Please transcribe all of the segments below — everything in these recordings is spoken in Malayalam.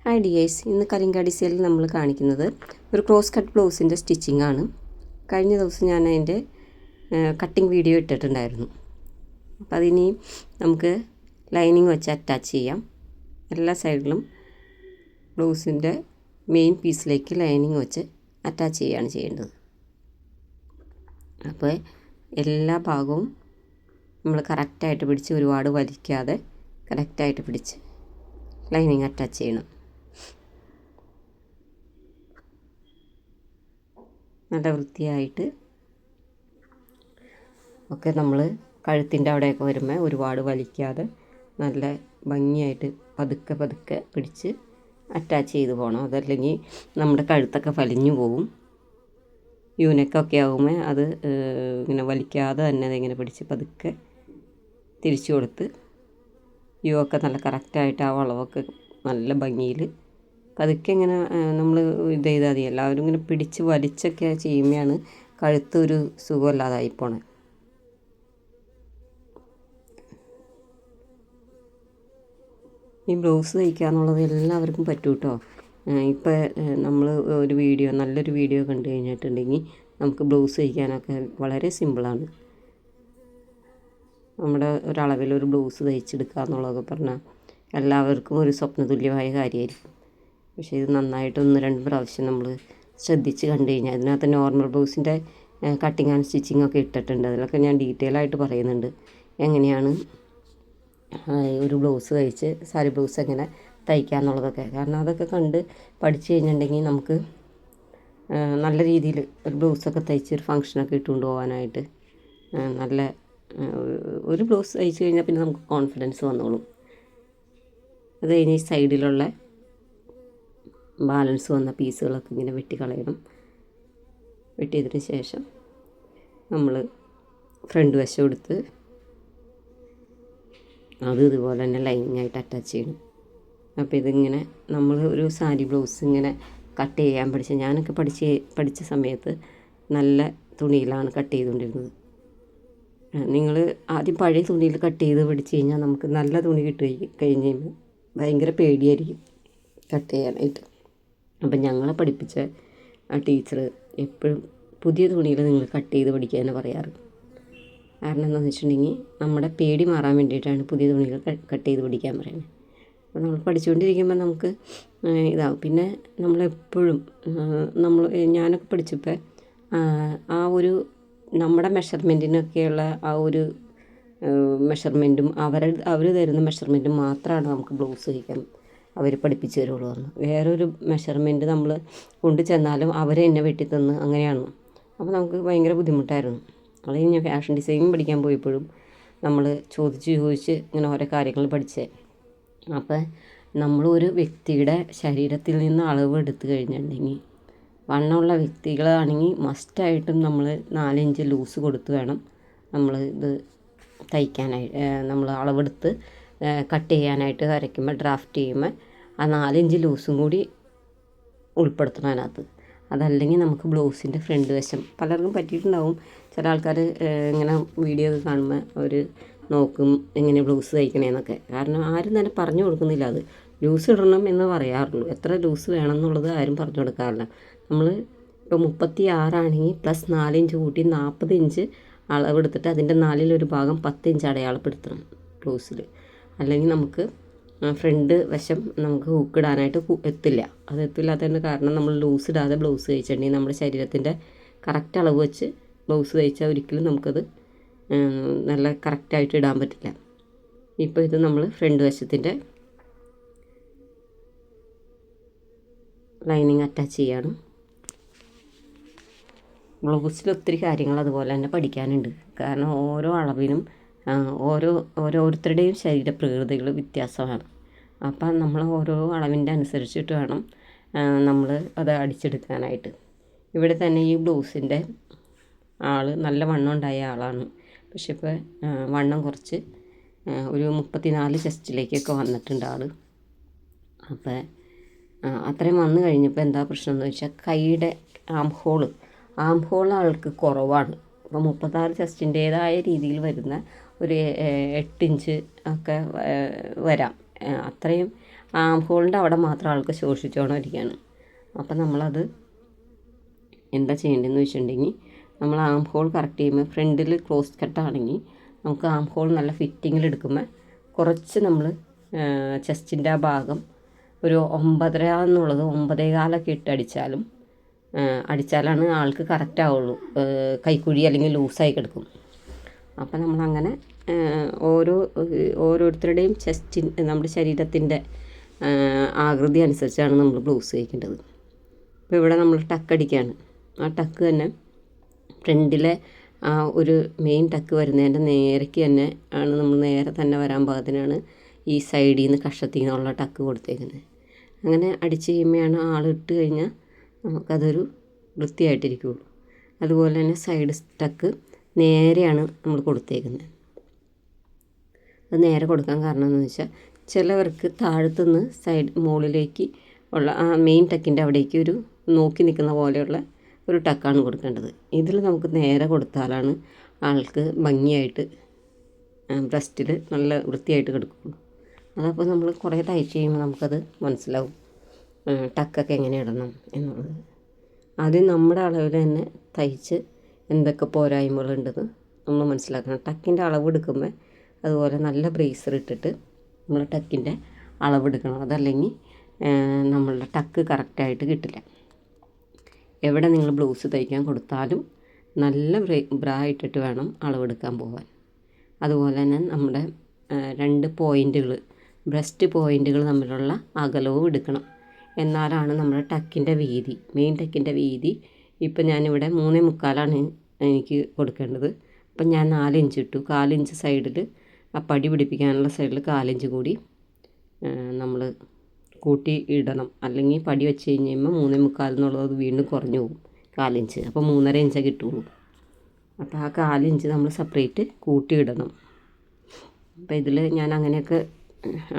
ഹായ് ഡിയേഴ്സ്, ഇന്ന് കലിംഗ ഡിസൈനിൽ നമ്മൾ കാണിക്കുന്നത് ഒരു ക്രോസ് കട്ട് ബ്ലൗസിൻ്റെ സ്റ്റിച്ചിങ് ആണ്. കഴിഞ്ഞ ദിവസം ഞാൻ അതിൻ്റെ കട്ടിങ് വീഡിയോ ഇട്ടിട്ടുണ്ടായിരുന്നു. അപ്പോൾ അതിനി നമുക്ക് ലൈനിങ് വെച്ച് അറ്റാച്ച് ചെയ്യാം. എല്ലാ സൈഡിലും ബ്ലൗസിൻ്റെ മെയിൻ പീസിലേക്ക് ലൈനിങ് വെച്ച് അറ്റാച്ച് ചെയ്യുകയാണ് ചെയ്യേണ്ടത്. അപ്പോൾ എല്ലാ ഭാഗവും നമ്മൾ കറക്റ്റായിട്ട് പിടിച്ച് ഒരുപാട് വലിക്കാതെ കറക്റ്റായിട്ട് പിടിച്ച് ലൈനിങ് അറ്റാച്ച് ചെയ്യണം. നല്ല വൃത്തിയായിട്ട് ഒക്കെ നമ്മൾ കഴുത്തിൻ്റെ അവിടെയൊക്കെ വരുമ്പോൾ ഒരുപാട് വലിക്കാതെ നല്ല ഭംഗിയായിട്ട് പതുക്കെ പതുക്കെ പിടിച്ച് അറ്റാച്ച് ചെയ്ത് പോകണം. അതല്ലെങ്കിൽ നമ്മുടെ കഴുത്തൊക്കെ വലിഞ്ഞു പോകും. യൂനെക്കൊക്കെ ആകുമ്പോൾ അത് ഇങ്ങനെ വലിക്കാതെ തന്നെ അതിങ്ങനെ പിടിച്ച് പതുക്കെ തിരിച്ചു കൊടുത്ത് യു ഒക്കെ നല്ല കറക്റ്റായിട്ട് ആ വളവൊക്കെ നല്ല ഭംഗിയിൽ പതുക്കെ ഇങ്ങനെ നമ്മൾ ഇത് ചെയ്താൽ മതി. എല്ലാവരും ഇങ്ങനെ പിടിച്ച് വലിച്ചൊക്കെ ചെയ്യുമ്പോഴാണ് കഴുത്ത് ഒരു സുഖമില്ലാതായി പോണേ. ഈ ബ്ലൗസ് തയ്ക്കുക എന്നുള്ളത് എല്ലാവർക്കും പറ്റും കേട്ടോ. ഇപ്പോൾ നമ്മൾ ഒരു വീഡിയോ നല്ലൊരു വീഡിയോ കണ്ടു കഴിഞ്ഞിട്ടുണ്ടെങ്കിൽ നമുക്ക് ബ്ലൗസ് തയ്ക്കാനൊക്കെ വളരെ സിമ്പിളാണ്. നമ്മുടെ ഒരളവിലൊരു ബ്ലൗസ് തയ്ച്ചെടുക്കുക എന്നുള്ളതൊക്കെ പറഞ്ഞാൽ എല്ലാവർക്കും ഒരു സ്വപ്നതുല്യമായ കാര്യമായിരിക്കും. പക്ഷേ ഇത് നന്നായിട്ട് 1-2 പ്രാവശ്യം നമ്മൾ ശ്രദ്ധിച്ച് കണ്ടു കഴിഞ്ഞാൽ അതിനകത്ത് നോർമൽ ബ്ലൗസിൻ്റെ കട്ടിങ് ആൻഡ് സ്റ്റിച്ചിങ് ഒക്കെ ഇട്ടിട്ടുണ്ട്. അതിലൊക്കെ ഞാൻ ഡീറ്റെയിൽ ആയിട്ട് പറയുന്നുണ്ട് എങ്ങനെയാണ് ഒരു ബ്ലൗസ് തയ്ച്ച് സാരി ബ്ലൗസ് എങ്ങനെ തയ്ക്കുക എന്നുള്ളതൊക്കെ. കാരണം അതൊക്കെ കണ്ട് പഠിച്ചു കഴിഞ്ഞിട്ടുണ്ടെങ്കിൽ നമുക്ക് നല്ല രീതിയിൽ ഒരു ബ്ലൗസൊക്കെ തയ്ച്ച് ഒരു ഫങ്ഷനൊക്കെ ഇട്ടുകൊണ്ട് പോകാനായിട്ട് നല്ല ഒരു ബ്ലൗസ് തയ്ച്ച് കഴിഞ്ഞാൽ പിന്നെ നമുക്ക് കോൺഫിഡൻസ് വന്നോളും. അത് കഴിഞ്ഞ് ഈ സൈഡിലുള്ള ബാലൻസ് വന്ന പീസുകളൊക്കെ ഇങ്ങനെ വെട്ടിക്കളയണം. വെട്ടിയതിന് ശേഷം നമ്മൾ ഫ്രണ്ട് വശം എടുത്ത് അത് ഇതുപോലെ തന്നെ ലൈനിങ്ങായിട്ട് അറ്റാച്ച് ചെയ്യണം. അപ്പോൾ ഇതിങ്ങനെ നമ്മൾ ഒരു സാരി ബ്ലൗസ് ഇങ്ങനെ കട്ട് ചെയ്യാൻ ഞാനൊക്കെ പഠിച്ച സമയത്ത് നല്ല തുണിയിലാണ് കട്ട് ചെയ്തുകൊണ്ടിരുന്നത്. നിങ്ങൾ ആദ്യം പഴയ തുണിയിൽ കട്ട് ചെയ്ത് പഠിച്ചു കഴിഞ്ഞാൽ നമുക്ക് നല്ല തുണി കഴിഞ്ഞ് കഴിയുമ്പോൾ ഭയങ്കര പേടിയായിരിക്കും കട്ട് ചെയ്യാനായിട്ട്. അപ്പം ഞങ്ങളെ പഠിപ്പിച്ച ആ ടീച്ചർ എപ്പോഴും പുതിയ തുണിയിൽ നിങ്ങൾ കട്ട് ചെയ്ത് പഠിക്കാനാണ് പറയാറ്. കാരണം എന്താണെന്ന് വെച്ചിട്ടുണ്ടെങ്കിൽ നമ്മുടെ പേടി മാറാൻ വേണ്ടിയിട്ടാണ് പുതിയ തുണികൾ കട്ട് ചെയ്ത് പഠിക്കാൻ പറയുന്നത്. അപ്പോൾ നമ്മൾ പഠിച്ചുകൊണ്ടിരിക്കുമ്പോൾ നമുക്ക് ഇതാവും. പിന്നെ നമ്മളെപ്പോഴും ഞാനൊക്കെ പഠിച്ചപ്പോൾ ആ ഒരു നമ്മുടെ മെഷർമെൻറ്റിനൊക്കെയുള്ള ആ ഒരു മെഷർമെൻറ്റും അവർ തരുന്ന മെഷർമെൻറ്റും മാത്രമാണ് നമുക്ക് ബ്ലൗസ് തയ്ക്കാൻ അവർ പഠിപ്പിച്ച് തരുള്ളൂ പറഞ്ഞു. വേറൊരു മെഷർമെൻറ്റ് നമ്മൾ കൊണ്ടു ചെന്നാലും അവർ എന്നെ വെട്ടിത്തന്ന് അങ്ങനെയാണ്. അപ്പോൾ നമുക്ക് ഭയങ്കര ബുദ്ധിമുട്ടായിരുന്നു. അത് കഴിഞ്ഞ് ഫാഷൻ ഡിസൈനിങ് പഠിക്കാൻ പോയപ്പോഴും നമ്മൾ ചോദിച്ച് ഇങ്ങനെ ഓരോ കാര്യങ്ങൾ പഠിച്ചേ. അപ്പോൾ നമ്മളൊരു വ്യക്തിയുടെ ശരീരത്തിൽ നിന്ന് അളവ് എടുത്തു കഴിഞ്ഞിട്ടുണ്ടെങ്കിൽ വണ്ണമുള്ള വ്യക്തികളാണെങ്കിൽ മസ്റ്റായിട്ടും നമ്മൾ 4 ഇഞ്ച് ലൂസ് കൊടുത്ത് വേണം നമ്മൾ ഇത് തയ്ക്കാനായിട്ട്. നമ്മൾ അളവെടുത്ത് കട്ട് ചെയ്യാനായിട്ട് വരയ്ക്കുമ്പോൾ ഡ്രാഫ്റ്റ് ചെയ്യുമ്പോൾ ആ 4 ഇഞ്ച് ലൂസും കൂടി ഉൾപ്പെടുത്തണം അതിനകത്ത്. അതല്ലെങ്കിൽ നമുക്ക് ബ്ലൗസിൻ്റെ ഫ്രണ്ട് വശം പലർക്കും പറ്റിയിട്ടുണ്ടാവും. ചില ആൾക്കാർ ഇങ്ങനെ വീഡിയോ ഒക്കെ കാണുമ്പോൾ അവർ നോക്കും എങ്ങനെ ബ്ലൗസ് തയ്ക്കണേന്നൊക്കെ. കാരണം ആരും തന്നെ പറഞ്ഞു കൊടുക്കുന്നില്ല. അത് ലൂസ് ഇടണം എന്ന് പറയാറുള്ളൂ. എത്ര ലൂസ് വേണം എന്നുള്ളത് ആരും പറഞ്ഞു കൊടുക്കാറില്ല. നമ്മൾ ഇപ്പോൾ 36 ആണെങ്കിൽ പ്ലസ് 4 ഇഞ്ച് കൂട്ടി 40 ഇഞ്ച് അളവെടുത്തിട്ട് അതിൻ്റെ 4-1 ഭാഗം 10 ഇഞ്ച് അടയാളപ്പെടുത്തണം ബ്ലൗസിൽ. അല്ലെങ്കിൽ നമുക്ക് ഫ്രണ്ട് വശം നമുക്ക് ഹൂക്കിടാനായിട്ട് എത്തില്ല. അത് എത്തില്ലാത്തതിൻ്റെ കാരണം നമ്മൾ ലൂസ് ഇടാതെ ബ്ലൗസ് തയ്ച്ചിട്ടുണ്ടെങ്കിൽ നമ്മുടെ ശരീരത്തിൻ്റെ കറക്റ്റ് അളവ് വെച്ച് ബ്ലൗസ് തയ്ച്ചാൽ ഒരിക്കലും നമുക്കത് നല്ല കറക്റ്റായിട്ട് ഇടാൻ പറ്റില്ല. ഇപ്പോൾ ഇത് നമ്മൾ ഫ്രണ്ട് വശത്തിൻ്റെ ലൈനിങ് അറ്റാച്ച് ചെയ്യാണ്. ബ്ലൗസിൽ ഒത്തിരി കാര്യങ്ങൾ അതുപോലെ തന്നെ പഠിക്കാനുണ്ട്. കാരണം ഓരോ അളവിനും ഓരോരുത്തരുടെയും ശരീരപ്രകൃതികൾ വ്യത്യാസമാണ്. അപ്പം നമ്മൾ ഓരോ അളവിൻ്റെ അനുസരിച്ചിട്ട് വേണം നമ്മൾ അത് അടിച്ചെടുക്കാനായിട്ട്. ഇവിടെ തന്നെ ഈ ബ്ലൗസിൻ്റെ ആൾ നല്ല വണ്ണം ഉണ്ടായ ആളാണ്. പക്ഷെ ഇപ്പോൾ വണ്ണം കുറച്ച് ഒരു 34 ചെസ്റ്റിലേക്കൊക്കെ വന്നിട്ടുണ്ട് ആൾ. അപ്പോൾ അത്രയും വന്നു കഴിഞ്ഞപ്പോൾ എന്താ പ്രശ്നം എന്ന് വെച്ചാൽ കൈയുടെ ആം ഹോൾ ആൾക്ക് കുറവാണ്. അപ്പോൾ 36 ചെസ്റ്റിൻ്റേതായ രീതിയിൽ വരുന്ന ഒരു 8 ഇഞ്ച് ഒക്കെ വരാം. അത്രയും ആം ഹോളിൻ്റെ അവിടെ മാത്രം ആൾക്ക് ശോഷിച്ചുകൊണ്ടിരിക്കുകയാണ്. അപ്പം നമ്മളത് എന്താ ചെയ്യേണ്ടതെന്ന് വെച്ചിട്ടുണ്ടെങ്കിൽ നമ്മൾ ആം ഹോൾ കറക്റ്റ് ചെയ്യുമ്പോൾ ഫ്രണ്ടിൽ ക്ലോസ് കട്ടാണെങ്കിൽ നമുക്ക് ആം ഹോൾ നല്ല ഫിറ്റിങ്ങിൽ എടുക്കുമ്പോൾ കുറച്ച് നമ്മൾ ചെസ്റ്റിൻ്റെ ആ ഭാഗം ഒരു 9.5 എന്നുള്ളത് 9.25 ഇട്ട് അടിച്ചാലാണ് ആൾക്ക് കറക്റ്റ് ആവുള്ളൂ. കൈക്കുഴി അല്ലെങ്കിൽ ലൂസായി കിടക്കും. അപ്പം നമ്മളങ്ങനെ ഓരോരുത്തരുടെയും നമ്മുടെ ശരീരത്തിൻ്റെ ആകൃതി അനുസരിച്ചാണ് നമ്മൾ ബ്ലൗസ് തയ്ക്കേണ്ടത്. അപ്പോൾ ഇവിടെ നമ്മൾ ടക്ക് അടിക്കുകയാണ്. ആ ടക്ക് തന്നെ ഫ്രണ്ടിലെ ആ ഒരു മെയിൻ ടക്ക് വരുന്നതിൻ്റെ നേരേക്ക് തന്നെ ആണ് നമ്മൾ നേരെ തന്നെ വരാൻ പാകത്തിനാണ് ഈ സൈഡിൽ നിന്ന് കഷത്തിൽ നിന്നുള്ള ടക്ക് കൊടുത്തേക്കുന്നത്. അങ്ങനെ അടിച്ച് കഴിയുമ്പോഴാണ് ആളിട്ട് കഴിഞ്ഞാൽ നമുക്കതൊരു വൃത്തിയായിട്ടിരിക്കുകയുള്ളൂ. അതുപോലെ തന്നെ സൈഡ് ടക്ക് നേരെയാണ് നമ്മൾ കൊടുത്തേക്കുന്നത്. അത് നേരെ കൊടുക്കാൻ കാരണം എന്ന് വെച്ചാൽ ചിലവർക്ക് താഴത്തുനിന്ന് മുകളിലേക്ക് ഉള്ള ആ മെയിൻ ടക്കിൻ്റെ അവിടേക്ക് ഒരു നോക്കി നിൽക്കുന്ന പോലെയുള്ള ഒരു ടക്കാണ് കൊടുക്കേണ്ടത്. ഇതിൽ നമുക്ക് നേരെ കൊടുത്താലാണ് ആൾക്ക് ഭംഗിയായിട്ട് ബ്രസ്റ്റിൽ നല്ല വൃത്തിയായിട്ട് കിടക്കുള്ളൂ. അതപ്പോൾ നമ്മൾ കുറേ തയ്ച്ച് കഴിയുമ്പോൾ നമുക്കത് മനസ്സിലാവും ടക്കൊക്കെ എങ്ങനെ ഇടണം എന്നുള്ളത്. ആദ്യം നമ്മുടെ അളവിൽ തന്നെ തയ്ച്ച് എന്തൊക്കെ പോരായ്മകളുണ്ടെന്ന് നമ്മൾ മനസ്സിലാക്കണം. ടക്കിൻ്റെ അളവ് എടുക്കുമ്പോൾ അതുപോലെ നല്ല ബ്രേസർ ഇട്ടിട്ട് നമ്മൾ ടക്കിൻ്റെ അളവെടുക്കണം. അതല്ലെങ്കിൽ നമ്മളുടെ ടക്ക് കറക്റ്റായിട്ട് കിട്ടില്ല. എവിടെ നിങ്ങൾ ബ്ലൗസ് തയ്ക്കാൻ കൊടുത്താലും നല്ല ബ്രാ ഇട്ടിട്ട് വേണം അളവെടുക്കാൻ പോകാൻ. അതുപോലെ തന്നെ നമ്മുടെ 2 പോയിൻറ്റുകൾ ബ്രസ്റ്റ് പോയിൻറ്റുകൾ തമ്മിലുള്ള അകലവും എടുക്കണം. എന്നാലാണ് നമ്മുടെ ടക്കിൻ്റെ വീതി, മെയിൻ ടക്കിൻ്റെ വീതി ഇപ്പം ഞാനിവിടെ 3.25 എനിക്ക് കൊടുക്കേണ്ടത്. അപ്പം ഞാൻ 4 ഇഞ്ച് ഇട്ടു. 4 ഇഞ്ച് സൈഡിൽ ആ പടി പിടിപ്പിക്കാനുള്ള സൈഡിൽ 4 ഇഞ്ച് കൂടി നമ്മൾ കൂട്ടി ഇടണം. അല്ലെങ്കിൽ പടി വെച്ച് കഴിയുമ്പോൾ 3.25 എന്നുള്ളത് വീണ്ടും കുറഞ്ഞു പോകും 4 ഇഞ്ച്. അപ്പോൾ 3.5 ഇഞ്ചേ കിട്ടുള്ളൂ. അപ്പോൾ ആ 4 ഇഞ്ച് നമ്മൾ സെപ്പറേറ്റ് കൂട്ടി ഇടണം. അപ്പോൾ ഇതിൽ ഞാൻ അങ്ങനെയൊക്കെ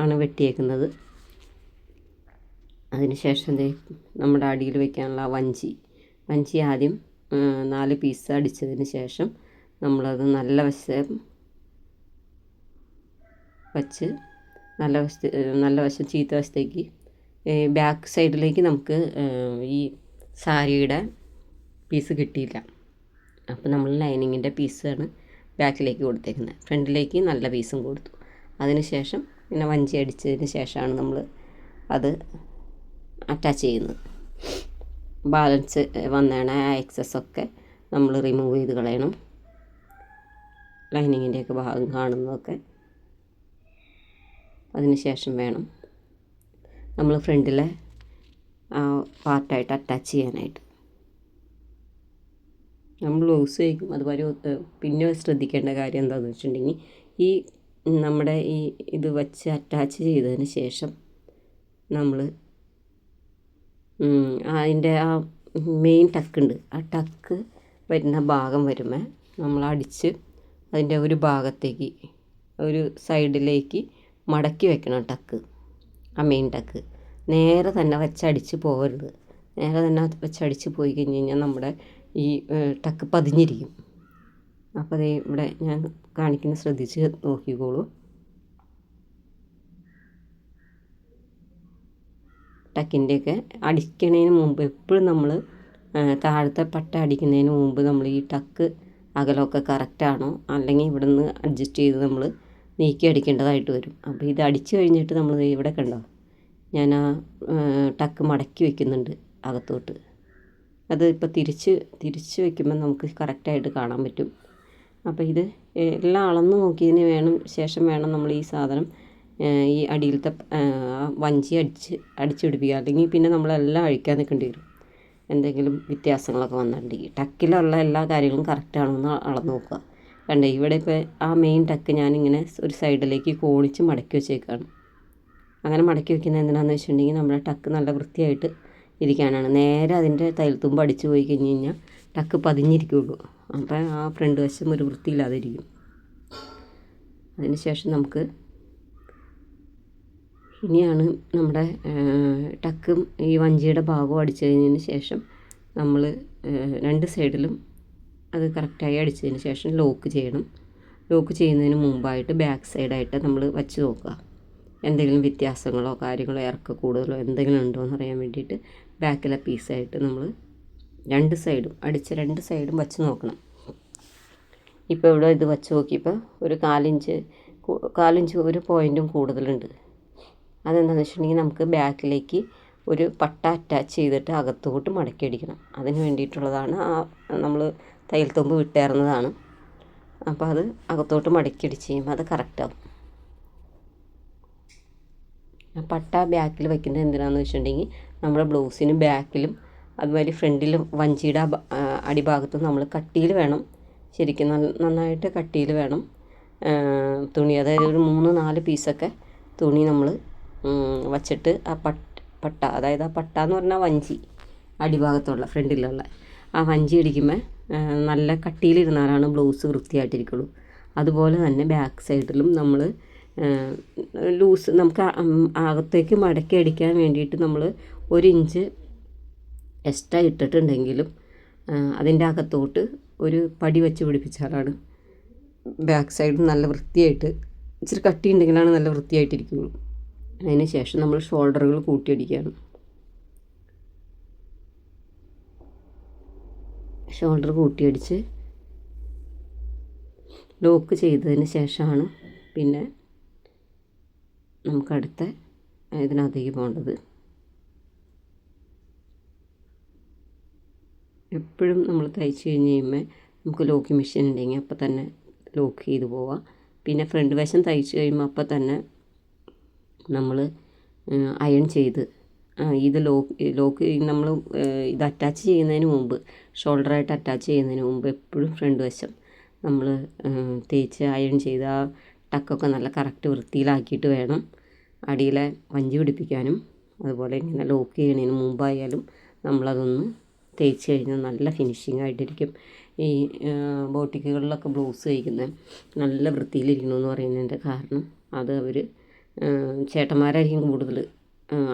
ആണ് വെട്ടിയേക്കുന്നത്. അതിന് ശേഷം നമ്മുടെ അടിയിൽ വയ്ക്കാനുള്ള വഞ്ചി ആദ്യം 4 പീസ് അടിച്ചതിന് ശേഷം നമ്മളത് നല്ല വശം ചീത്ത വശത്തേക്ക് ബാക്ക് സൈഡിലേക്ക് നമുക്ക് ഈ സാരിയുടെ പീസ് കിട്ടിയില്ല. അപ്പോൾ നമ്മൾ ലൈനിങ്ങിൻ്റെ പീസാണ് ബാക്കിലേക്ക് കൊടുത്തേക്കുന്നത്. ഫ്രണ്ടിലേക്ക് നല്ല പീസും കൊടുത്തു. അതിന് ശേഷം പിന്നെ വഞ്ചി അടിച്ചതിന് ശേഷമാണ് നമ്മൾ അത് അറ്റാച്ച് ചെയ്യുന്നത്. ബാലൻസ് വന്നേണ ആ എക്സസൊക്കെ നമ്മൾ റിമൂവ് ചെയ്ത് കളയണം. ലൈനിങ്ങിൻ്റെയൊക്കെ ഭാഗം കാണുന്നതൊക്കെ അതിന് ശേഷം വേണം നമ്മൾ ഫ്രണ്ടിലെ പാർട്ടായിട്ട് അറ്റാച്ച് ചെയ്യാനായിട്ട്. നമ്മൾ ബ്ലൗസ് തയ്ക്കും അതുപോലെ പിന്നെ ശ്രദ്ധിക്കേണ്ട കാര്യം എന്താണെന്ന് വെച്ചിട്ടുണ്ടെങ്കിൽ ഈ നമ്മുടെ ഇത് വച്ച് അറ്റാച്ച് ചെയ്തതിന് ശേഷം നമ്മൾ അതിൻ്റെ ആ മെയിൻ ടക്കുണ്ട്, ആ ടക്ക് വരുന്ന ഭാഗം വരുമ്പോൾ നമ്മൾ അടിച്ച് അതിൻ്റെ ഒരു ഭാഗത്തേക്ക് ഒരു സൈഡിലേക്ക് മടക്കി വെക്കണം ടക്ക്. ആ മെയിൻ ടക്ക് നേരെ തന്നെ വെച്ചടിച്ച് പോകരുത്. നേരെ തന്നെ വെച്ചടിച്ച് പോയി കഴിഞ്ഞ് കഴിഞ്ഞാൽ നമ്മുടെ ഈ ടക്ക് പതിഞ്ഞിരിക്കും. അപ്പോൾ അതേ ഇവിടെ ഞാൻ കാണിക്കുന്ന ശ്രദ്ധിച്ച് നോക്കിക്കോളൂ. ടക്കിൻ്റെയൊക്കെ അടിക്കുന്നതിന് മുമ്പ് എപ്പോഴും നമ്മൾ താഴത്തെ പട്ട അടിക്കുന്നതിന് മുമ്പ് നമ്മൾ ഈ ടക്ക് അകലമൊക്കെ കറക്റ്റാണോ അല്ലെങ്കിൽ ഇവിടെ നിന്ന് അഡ്ജസ്റ്റ് ചെയ്ത് നമ്മൾ നീക്കി അടിക്കേണ്ടതായിട്ട് വരും. അപ്പോൾ ഇത് അടിച്ച് കഴിഞ്ഞിട്ട് നമ്മൾ ഇവിടെ കണ്ടോ, ഞാൻ ആ ടക്ക് മടക്കി വയ്ക്കുന്നുണ്ട് അകത്തോട്ട്. അത് ഇപ്പോൾ തിരിച്ച് വയ്ക്കുമ്പോൾ നമുക്ക് കറക്റ്റായിട്ട് കാണാൻ പറ്റും. അപ്പോൾ ഇത് എല്ലാം അളന്ന് നോക്കിയതിന് ശേഷം വേണം നമ്മൾ ഈ സാധനം ഈ അടിയിലത്തെ വഞ്ചി അടിച്ച് പിടിപ്പിക്കുക. അല്ലെങ്കിൽ പിന്നെ നമ്മളെല്ലാം അഴിക്കാൻ നിൽക്കേണ്ടി വരും എന്തെങ്കിലും വ്യത്യാസങ്ങളൊക്കെ വന്നിട്ടുണ്ടെങ്കിൽ. ടക്കിലുള്ള എല്ലാ കാര്യങ്ങളും കറക്റ്റാണോ എന്ന് അളന്ന് നോക്കുക. കണ്ടേ ഇവിടെ ഇപ്പോൾ ആ മെയിൻ ടക്ക് ഞാനിങ്ങനെ ഒരു സൈഡിലേക്ക് കോണിച്ച് മടക്കി വെച്ചേക്കാണ്. അങ്ങനെ മടക്കി വെക്കുന്നത് എന്തിനാണെന്ന് വെച്ചിട്ടുണ്ടെങ്കിൽ നമ്മുടെ ടക്ക് നല്ല വൃത്തിയായിട്ട് ഇരിക്കാനാണ്. നേരെ അതിൻ്റെ തയ്യൽത്തുമ്പ് അടിച്ച് പോയി കഴിഞ്ഞ് കഴിഞ്ഞാൽ ടക്ക് പതിഞ്ഞിരിക്കുകയുള്ളൂ. അപ്പോൾ ആ ഫ്രണ്ട് വശം ഒരു വൃത്തിയില്ലാതിരിക്കും. അതിന് ശേഷം നമുക്ക് ഇനിയാണ് നമ്മുടെ ടക്കും ഈ വഞ്ചിയുടെ ഭാഗവും അടിച്ചു കഴിഞ്ഞതിന് ശേഷം നമ്മൾ 2 സൈഡിലും അത് കറക്റ്റായി അടിച്ചതിന് ശേഷം ലോക്ക് ചെയ്യണം. ലോക്ക് ചെയ്യുന്നതിന് മുമ്പായിട്ട് ബാക്ക് സൈഡായിട്ട് നമ്മൾ വച്ച് നോക്കുക. എന്തെങ്കിലും വ്യത്യാസങ്ങളോ കാര്യങ്ങളോ ഇറക്ക കൂടുതലോ എന്തെങ്കിലും ഉണ്ടോ എന്ന് അറിയാൻ വേണ്ടിയിട്ട് ബാക്കിലെ പീസായിട്ട് നമ്മൾ രണ്ട് സൈഡും രണ്ട് സൈഡും വച്ച് നോക്കണം. ഇപ്പോൾ ഇവിടെ ഇത് വച്ച് നോക്കിയപ്പോൾ ഒരു കാലിഞ്ച് ഒരു പോയിൻറ്റും കൂടുതലുണ്ട്. അതെന്താണെന്ന് വെച്ചിട്ടുണ്ടെങ്കിൽ നമുക്ക് ബാക്കിലേക്ക് ഒരു പട്ട അറ്റാച്ച് ചെയ്തിട്ട് അകത്തോട്ട് മടക്കി അടിക്കണം. അതിന് വേണ്ടിയിട്ടുള്ളതാണ് നമ്മൾ തയ്യൽ തുമ്പ് വിട്ടേർന്നതാണ്. അപ്പോൾ അത് അകത്തോട്ട് മടക്കി അടിച്ച് കഴിയുമ്പോൾ അത് കറക്റ്റാവും. പട്ട ബാക്കിൽ വയ്ക്കുന്നത് എന്തിനാണെന്ന് വെച്ചിട്ടുണ്ടെങ്കിൽ നമ്മുടെ ബ്ലൗസിന് ബാക്കിലും അതുമാതിരി ഫ്രണ്ടിലും വഞ്ചിയുടെ അടിഭാഗത്തും നമ്മൾ കട്ടിയിൽ വേണം, ശരിക്കും നന്നായിട്ട് കട്ടിയിൽ വേണം തുണി. അതായത് ഒരു 3-4 പീസൊക്കെ തുണി നമ്മൾ വച്ചിട്ട് ആ പട്ട അതായത് ആ പട്ട എന്ന് പറഞ്ഞാൽ വഞ്ചി അടിഭാഗത്തുള്ള ഫ്രണ്ടിലുള്ള ആ വഞ്ചി അടിക്കുമ്പോൾ നല്ല കട്ടിയിലിരുന്നാലാണ് ബ്ലൗസ് വൃത്തിയായിട്ടിരിക്കുള്ളൂ. അതുപോലെ തന്നെ ബാക്ക് സൈഡിലും നമ്മൾ ലൂസ് നമുക്ക് അകത്തേക്ക് മടക്കി അടിക്കാൻ വേണ്ടിയിട്ട് നമ്മൾ 1 ഇഞ്ച് എക്സ്ട്രാ ഇട്ടിട്ടുണ്ടെങ്കിലും അതിൻ്റെ അകത്തോട്ട് ഒരു പടി വെച്ച് പിടിപ്പിച്ചാലാണ് ബാക്ക് സൈഡ് നല്ല വൃത്തിയായിട്ട്, ഇച്ചിരി കട്ടി ഉണ്ടെങ്കിലാണ് നല്ല വൃത്തിയായിട്ടിരിക്കുകയുള്ളൂ. അതിന് ശേഷം നമ്മൾ ഷോൾഡറുകൾ കൂട്ടിയടിക്കുകയാണ്. ഷോൾഡർ കൂട്ടിയടിച്ച് ലോക്ക് ചെയ്തതിന് ശേഷമാണ് പിന്നെ നമുക്കടുത്ത ഇതിനകത്തേക്ക് പോകേണ്ടത്. എപ്പോഴും നമ്മൾ തയ്ച്ച് കഴിഞ്ഞ് കഴിയുമ്പോൾ നമുക്ക് ലോക്കിംഗ് മെഷീൻ ഉണ്ടെങ്കിൽ അപ്പോൾ തന്നെ ലോക്ക് ചെയ്ത് പോവാം. പിന്നെ ഫ്രണ്ട് വശം തയ്ച്ച് കഴിയുമ്പോൾ അപ്പോൾ തന്നെ നമ്മൾ അയൺ ചെയ്ത് ഇത് ലോക്ക് നമ്മൾ ഇത് അറ്റാച്ച് ചെയ്യുന്നതിന് മുമ്പ്, ഷോൾഡറായിട്ട് അറ്റാച്ച് ചെയ്യുന്നതിന് മുമ്പ് എപ്പോഴും ഫ്രണ്ട് വശം നമ്മൾ തേച്ച് അയൺ ചെയ്ത് ആ ടക്കൊക്കെ നല്ല കറക്റ്റ് വൃത്തിയിലാക്കിയിട്ട് വേണം അടിയിലെ വഞ്ചി പിടിപ്പിക്കാനും. അതുപോലെ ഇങ്ങനെ ലോക്ക് ചെയ്യുന്നതിന് മുമ്പായാലും നമ്മളതൊന്ന് തേച്ച് കഴിഞ്ഞാൽ നല്ല ഫിനിഷിംഗ് ആയിട്ടിരിക്കും. ഈ ബോട്ടിക്കുകളിലൊക്കെ ബ്ലൗസ് തയ്ക്കുന്നത് നല്ല വൃത്തിയിലിരിക്കണമെന്ന് പറയുന്നതിൻ്റെ കാരണം അത് അവർ ചേട്ടന്മാരായിരിക്കും കൂടുതൽ,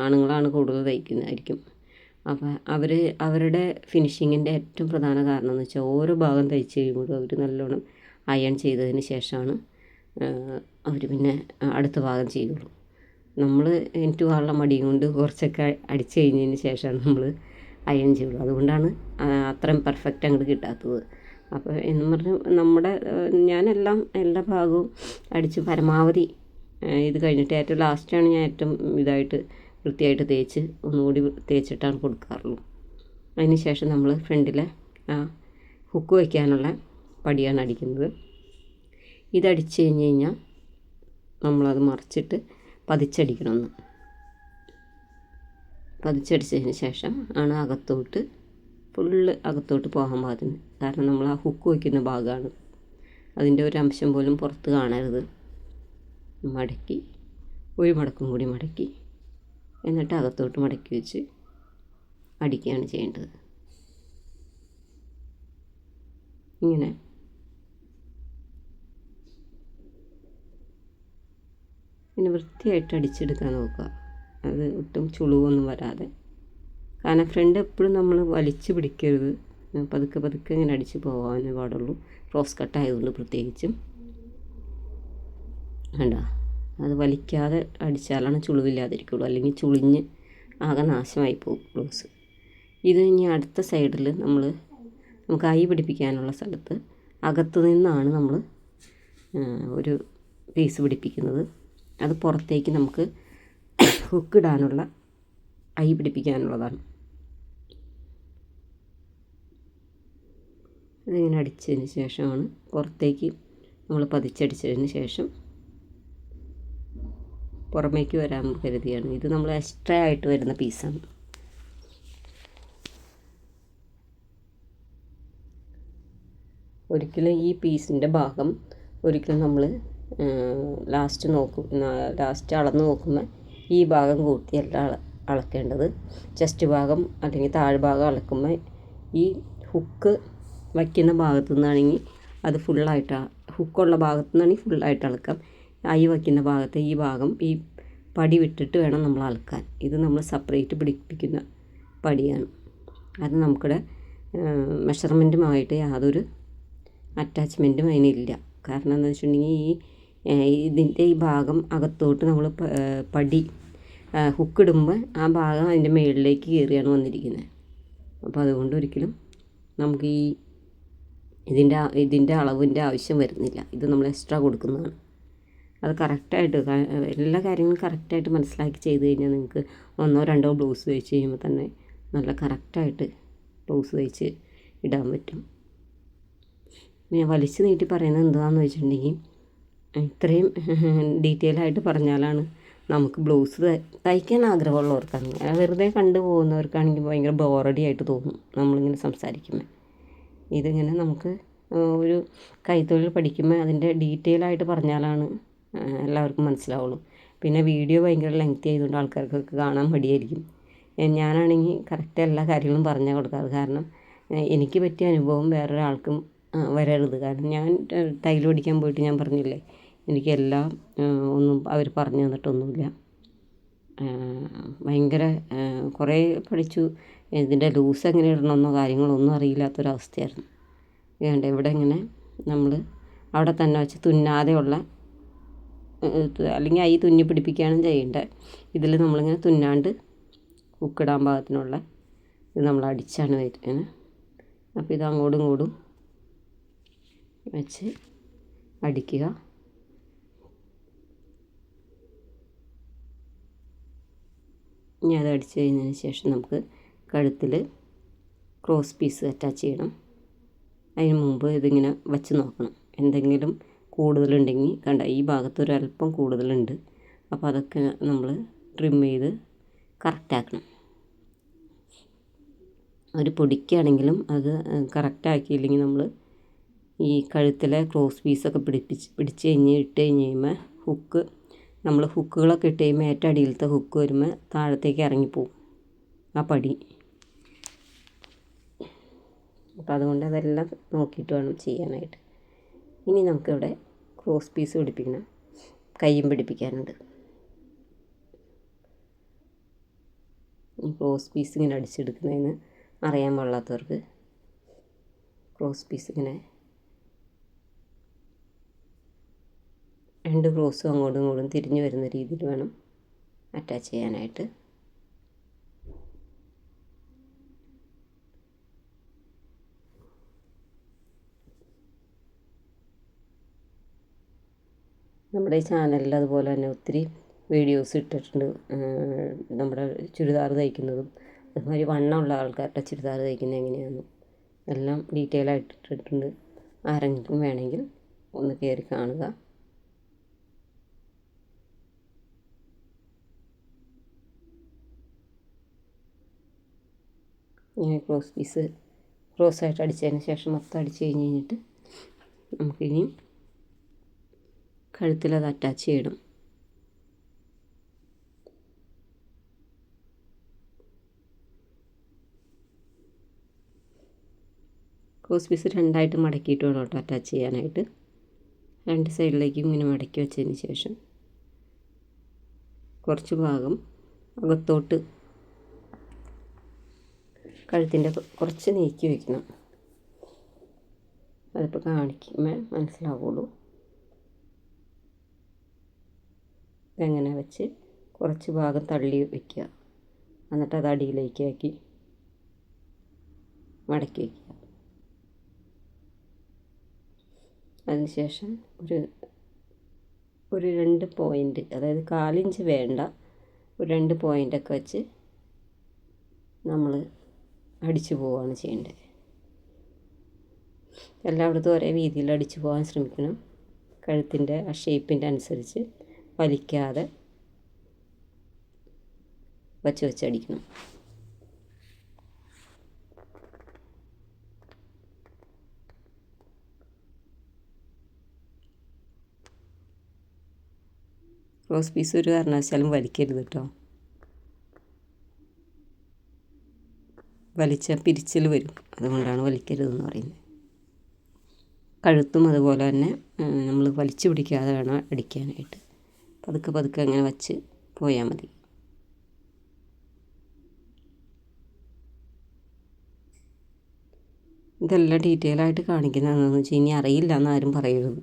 ആണുങ്ങളാണ് കൂടുതൽ തയ്ക്കുന്നതായിരിക്കും. അപ്പോൾ അവരുടെ ഫിനിഷിങ്ങിൻ്റെ ഏറ്റവും പ്രധാന കാരണം എന്ന് വെച്ചാൽ ഓരോ ഭാഗം തയ്ച്ച് കഴിയുമ്പോഴും അവർ നല്ലോണം അയൺ ചെയ്തതിന് ശേഷമാണ് അവർ പിന്നെ അടുത്ത ഭാഗം ചെയ്യുള്ളൂ. നമ്മൾ എനിക്ക് പോകാനുള്ള മടിയും കൊണ്ട് കുറച്ചൊക്കെ അടിച്ച് കഴിഞ്ഞതിന് ശേഷമാണ് നമ്മൾ അയൺ ചെയ്യുള്ളൂ. അതുകൊണ്ടാണ് അത്രയും പെർഫെക്റ്റ് അങ്ങോട്ട് കിട്ടാത്തത്. അപ്പോൾ എന്ന് പറഞ്ഞ് ഞാനെല്ലാം എല്ലാ ഭാഗവും അടിച്ച് പരമാവധി ഇത് കഴിഞ്ഞിട്ട് ഏറ്റവും ലാസ്റ്റാണ് ഞാൻ ഏറ്റവും ഇതായിട്ട് വൃത്തിയായിട്ട് തേച്ച് ഒന്നുകൂടി തേച്ചിട്ടാണ് കൊടുക്കാറുള്ളൂ. അതിന് ശേഷം നമ്മൾ ഫ്രണ്ടിലെ ഹുക്ക് വയ്ക്കാനുള്ള പടിയാണ് അടിക്കുന്നത്. ഇതടിച്ച് കഴിഞ്ഞ് കഴിഞ്ഞാൽ നമ്മളത് മറിച്ചിട്ട് പതിച്ചടിക്കണമെന്ന്. പതിച്ചടിച്ചതിന് ശേഷം ആണ് ഫുള്ള് അകത്തോട്ട് പോകാൻ പാകത്തിന്. കാരണം നമ്മൾ ആ ഹുക്ക് വയ്ക്കുന്ന ഭാഗമാണ്, അതിൻ്റെ ഒരു അംശം പോലും പുറത്ത് കാണരുത്. മടക്കി ഒരു മടക്കും കൂടി മടക്കി എന്നിട്ട് അകത്തോട്ട് മടക്കി വെച്ച് അടിക്കുകയാണ് ചെയ്യേണ്ടത്. ഇങ്ങനെ പിന്നെ വൃത്തിയായിട്ട് അടിച്ചെടുക്കാൻ നോക്കുക. അത് ഒട്ടും ചുളിവൊന്നും വരാതെ. കാരണം ഫ്രണ്ട് എപ്പോഴും നമ്മൾ വലിച്ചു പിടിക്കരുത്, പതുക്കെ ഇങ്ങനെ അടിച്ച് പോകാനേ പാടുള്ളൂ. ക്രോസ് കട്ടായതുകൊണ്ട് പ്രത്യേകിച്ചും വേണ്ട, അത് വലിക്കാതെ അടിച്ചാലാണ് ചുളിവില്ലാതിരിക്കുള്ളൂ. അല്ലെങ്കിൽ ചുളിഞ്ഞ് ആകെ നാശമായി പോകും ബ്ലൗസ്. ഇത് ഇനി അടുത്ത സൈഡിൽ നമുക്ക് കൈ പിടിപ്പിക്കാനുള്ള സ്ഥലത്ത് അകത്തു നിന്നാണ് നമ്മൾ ഒരു പീസ് പിടിപ്പിക്കുന്നത്. അത് പുറത്തേക്ക് നമുക്ക് ഹുക്കിടാനുള്ള ഐ പിടിപ്പിക്കാനുള്ളതാണ്. ഇതിങ്ങനെ അടിച്ചതിന് ശേഷമാണ് പുറത്തേക്ക് നമ്മൾ പതിച്ചടിച്ചതിന് ശേഷം പുറമേക്ക് വരാൻ കരുതിയാണ്. ഇത് നമ്മൾ എക്സ്ട്രാ ആയിട്ട് വരുന്ന പീസാണ്. ഒരിക്കലും ഈ പീസിൻ്റെ ഭാഗം ഒരിക്കലും നമ്മൾ ലാസ്റ്റ് അളന്ന് നോക്കുമ്പോൾ ഈ ഭാഗം കൂട്ടിയല്ല അളക്കേണ്ടത്. ചെസ്റ്റ് ഭാഗം അല്ലെങ്കിൽ താഴ്ഭാഗം അളക്കുമ്പോൾ ഈ ഹുക്ക് വയ്ക്കുന്ന ഭാഗത്തു നിന്നാണെങ്കിൽ അത് ഫുള്ളായിട്ട്, ഹുക്കുള്ള ഭാഗത്തു നിന്നാണെങ്കിൽ ഫുള്ളായിട്ട് അളക്കാം. ഐ വയ്ക്കുന്ന ഭാഗത്ത് ഈ ഭാഗം ഈ പടി വിട്ടിട്ട് വേണം നമ്മൾ അളക്കാൻ. ഇത് നമ്മൾ സെപ്പറേറ്റ് പിടിപ്പിക്കുന്ന പടിയാണ്. അത് നമുക്കിടെ മെഷർമെൻറ്റുമായിട്ട് യാതൊരു അറ്റാച്ച്മെൻറ്റും അതിനില്ല. കാരണം എന്താണെന്ന് വെച്ചിട്ടുണ്ടെങ്കിൽ ഈ ഇതിൻ്റെ ഈ ഭാഗം അകത്തോട്ട് നമ്മൾ പടി ഹുക്കിടുമ്പോൾ ആ ഭാഗം അതിൻ്റെ മുകളിലേക്ക് കയറിയാണ് വന്നിരിക്കുന്നത്. അപ്പോൾ അതുകൊണ്ട് ഒരിക്കലും നമുക്ക് ഇതിൻ്റെ അളവിൻ്റെ ആവശ്യം വരുന്നില്ല. ഇത് നമ്മൾ എക്സ്ട്രാ കൊടുക്കുന്നതാണ്. അത് കറക്റ്റായിട്ട് എല്ലാ കാര്യങ്ങളും കറക്റ്റായിട്ട് മനസ്സിലാക്കി ചെയ്ത് കഴിഞ്ഞാൽ നിങ്ങൾക്ക് 1 or 2 ബ്ലൗസ് തയ്ച്ച് കഴിയുമ്പോൾ തന്നെ നല്ല കറക്റ്റായിട്ട് ബ്ലൗസ് തയ്ച്ച് ഇടാൻ പറ്റും. ഞാൻ വലിച്ചു നീട്ടി പറയുന്നത് എന്താണെന്ന് വെച്ചിട്ടുണ്ടെങ്കിൽ ഇത്രയും ഡീറ്റെയിൽ ആയിട്ട് പറഞ്ഞാലാണ് നമുക്ക് ബ്ലൗസ് തയ്ക്കാൻ ആഗ്രഹമുള്ളവർക്കാണ്. വെറുതെ കണ്ടു പോകുന്നവർക്കാണെങ്കിൽ ഭയങ്കര ബോറടി ആയിട്ട് തോന്നും നമ്മളിങ്ങനെ സംസാരിക്കുമ്പോൾ. ഇതിങ്ങനെ നമുക്ക് ഒരു കൈത്തൊഴിൽ പഠിക്കുമ്പോൾ അതിൻ്റെ ഡീറ്റെയിൽ ആയിട്ട് പറഞ്ഞാലാണ് എല്ലാവർക്കും മനസ്സിലാവുള്ളൂ. പിന്നെ വീഡിയോ ഭയങ്കര ലെങ്തി ആയതുകൊണ്ട് ആൾക്കാർക്കൊക്കെ കാണാൻ മടിയായിരിക്കും. ഞാനാണെങ്കിൽ കറക്റ്റ് എല്ലാ കാര്യങ്ങളും പറഞ്ഞു കൊടുക്കാറ്. കാരണം എനിക്ക് പറ്റിയ അനുഭവം വേറൊരാൾക്കും വരരുത്. കാരണം ഞാൻ ടൈൽ പഠിക്കാൻ പോയിട്ട് ഞാൻ പറഞ്ഞില്ലേ, എനിക്കെല്ലാം ഒന്നും അവർ പറഞ്ഞു തന്നിട്ടൊന്നുമില്ല. ഭയങ്കര കുറേ പഠിച്ചു. ഇതിൻ്റെ ലൂസ് എങ്ങനെ ഇടണമെന്നോ കാര്യങ്ങളൊന്നും അറിയില്ലാത്തൊരവസ്ഥയായിരുന്നു. വേണ്ട ഇവിടെ ഇങ്ങനെ നമ്മൾ അവിടെ തന്നെ വെച്ച് തുന്നാതെയുള്ള അല്ലെങ്കിൽ തുന്നി പിടിപ്പിക്കുകയാണ് ചെയ്യേണ്ടത്. ഇതിൽ നമ്മളിങ്ങനെ തുന്നാണ്ട് ഹുക്കിടാൻ പാകത്തിനുള്ള ഇത് നമ്മൾ അടിച്ചാണ് വരുന്നത്. അപ്പോൾ ഇത് അങ്ങോട്ടും ഇങ്ങോട്ടും വെച്ച് അടിക്കുക. ഇനി അത് അടിച്ച് കഴിഞ്ഞതിന് ശേഷം നമുക്ക് കഴുത്തിൽ ക്രോസ് പീസ് അറ്റാച്ച് ചെയ്യണം. അതിന് മുമ്പ് ഇതിങ്ങനെ വച്ച് നോക്കണം. എന്തെങ്കിലും കൂടുതലുണ്ടെങ്കിൽ കണ്ട ഈ ഭാഗത്ത് ഒരല്പം കൂടുതലുണ്ട്. അപ്പോൾ അതൊക്കെ നമ്മൾ ട്രിം ചെയ്ത് കറക്റ്റാക്കണം. ഒരു പൊടിക്കാണെങ്കിലും അത് കറക്റ്റാക്കിയില്ലെങ്കിൽ നമ്മൾ ഈ കഴുത്തിലെ ക്രോസ് പീസൊക്കെ പിടിച്ച് ഇട്ട് കഴിയുമ്പോൾ നമ്മൾ ഹുക്കുകളൊക്കെ ഇട്ട് കഴിയുമ്പോൾ ഏറ്റവും അടിയിലത്തെ ഹുക്ക് വരുമ്പോൾ താഴത്തേക്ക് ഇറങ്ങിപ്പോവും ആ പടി. അപ്പോൾ അതുകൊണ്ട് അതെല്ലാം നോക്കിയിട്ട് വേണം ചെയ്യാനായിട്ട്. ഇനി നമുക്കിവിടെ ക്രോസ് പീസ് പിടിപ്പിക്കണം, കയ്യും പിടിപ്പിക്കാനുണ്ട്. ഈ ക്രോസ് പീസ് ഇങ്ങനെ അടിച്ചെടുക്കുന്നതിന് അറിയാൻ പാടില്ലാത്തവർക്ക് ക്രോസ് പീസ് ഇങ്ങനെ 2 ക്രോസും അങ്ങോട്ടും ഇങ്ങോട്ടും തിരിഞ്ഞു വരുന്ന രീതിയിൽ വേണം അറ്റാച്ച് ചെയ്യാനായിട്ട്. നമ്മുടെ ഈ ചാനലിൽ അതുപോലെ തന്നെ ഒത്തിരി വീഡിയോസ് ഇട്ടിട്ടുണ്ട്. നമ്മുടെ ചുരിദാർ തയ്ക്കുന്നതും അതുമാതിരി വണ്ണമുള്ള ആൾക്കാരുടെ ചുരിദാർ തയ്ക്കുന്നത് എങ്ങനെയാണെന്നും എല്ലാം ഡീറ്റെയിൽ ആയിട്ട് ഇട്ടിട്ടുണ്ട്. ആരെങ്കിലും വേണമെങ്കിൽ ഒന്ന് കയറി കാണുക. ഇങ്ങനെ ക്രോസ് പീസ് ക്രോസായിട്ട് അടിച്ചതിന് ശേഷം മൊത്തം അടിച്ച് കഴിഞ്ഞിട്ട് നമുക്കിനി കഴുത്തിലത് അറ്റാച്ച് ചെയ്യണം. ക്രോസ് പീസ് 2ആയിട്ട് മടക്കിയിട്ട് വേണം കേട്ടോ അറ്റാച്ച് ചെയ്യാനായിട്ട്. 2 സൈഡിലേക്കും ഇങ്ങനെ മടക്കി വെച്ചതിന് ശേഷം കുറച്ച് ഭാഗം അകത്തോട്ട് കഴുത്തിൻ്റെ കുറച്ച് നീക്കി വയ്ക്കണം. അതിപ്പോൾ കാണിക്കുമ്പോൾ മനസ്സിലാവുള്ളൂ. ഇതെങ്ങനെ വെച്ച് കുറച്ച് ഭാഗം തള്ളി വയ്ക്കുക. എന്നിട്ട് അത് അടിയിലേക്കാക്കി മടക്കി വയ്ക്കുക. അതിനുശേഷം ഒരു 2 പോയിൻ്റ്, അതായത് 1/4 ഇഞ്ച് വേണ്ട, ഒരു 2 പോയിൻ്റൊക്കെ വെച്ച് നമ്മൾ അടിച്ചു പോവുകയാണ് ചെയ്യേണ്ടത്. എല്ലായിടത്തും ഒരേ രീതിയിൽ അടിച്ചു പോകാൻ ശ്രമിക്കണം. കഴുത്തിൻ്റെ ആ ഷേപ്പിൻ്റെ അനുസരിച്ച് വലിക്കാതെ വെച്ചടിക്കണം. ക്രോസ് പീസ് ഒരു കാരണവശാലും വലിക്കരുത് കേട്ടോ. വലിച്ചാൽ പിരിച്ചിൽ വരും. അതുകൊണ്ടാണ് വലിക്കരുതെന്ന് പറയുന്നത്. കഴുത്തും അതുപോലെ തന്നെ നമ്മൾ വലിച്ചു പിടിക്കാതെ വേണം അടിക്കാനായിട്ട്. പതുക്കെ പതുക്കെ അങ്ങനെ വച്ച് പോയാൽ മതി. ഇതെല്ലാം ഡീറ്റെയിൽ ആയിട്ട് കാണിക്കുന്നതെന്ന് വെച്ചാൽ ഇനി അറിയില്ല എന്നാരും പറയരുത്.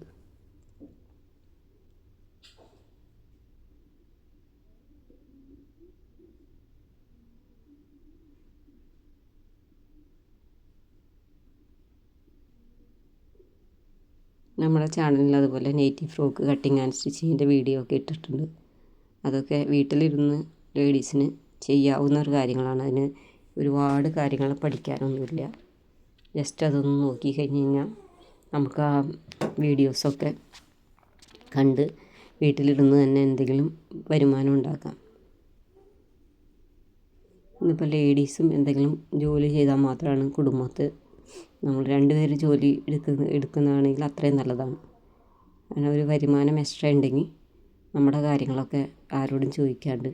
നമ്മുടെ ചാനലിൽ അതുപോലെ നെയ്റ്റി ഫ്രോക്ക് കട്ടിങ് ആൻഡ് സ്റ്റിച്ചിങ്ങിൻ്റെ വീഡിയോ ഒക്കെ ഇട്ടിട്ടുണ്ട്. അതൊക്കെ വീട്ടിലിരുന്ന് ലേഡീസിന് ചെയ്യാവുന്ന ഒരു കാര്യങ്ങളാണ്. അതിന് ഒരുപാട് കാര്യങ്ങൾ പഠിക്കാനൊന്നുമില്ല. ജസ്റ്റ് അതൊന്ന് നോക്കി കഴിഞ്ഞ് കഴിഞ്ഞാൽ നമുക്ക് ആ വീഡിയോസൊക്കെ കണ്ട് വീട്ടിലിരുന്ന് തന്നെ എന്തെങ്കിലും വരുമാനം ഉണ്ടാക്കാം. ഇന്നിപ്പോൾ ലേഡീസും എന്തെങ്കിലും ജോലി ചെയ്താൽ മാത്രമാണ് കുടുംബത്ത് നമ്മൾ 2 പേര് ജോലി എടുക്കുന്നതാണെങ്കിൽ അത്രയും നല്ലതാണ്. അങ്ങനെ ഒരു വരുമാനം എക്സ്ട്രാ ഉണ്ടെങ്കിൽ നമ്മുടെ കാര്യങ്ങളൊക്കെ ആരോടും ചോദിക്കാണ്ട്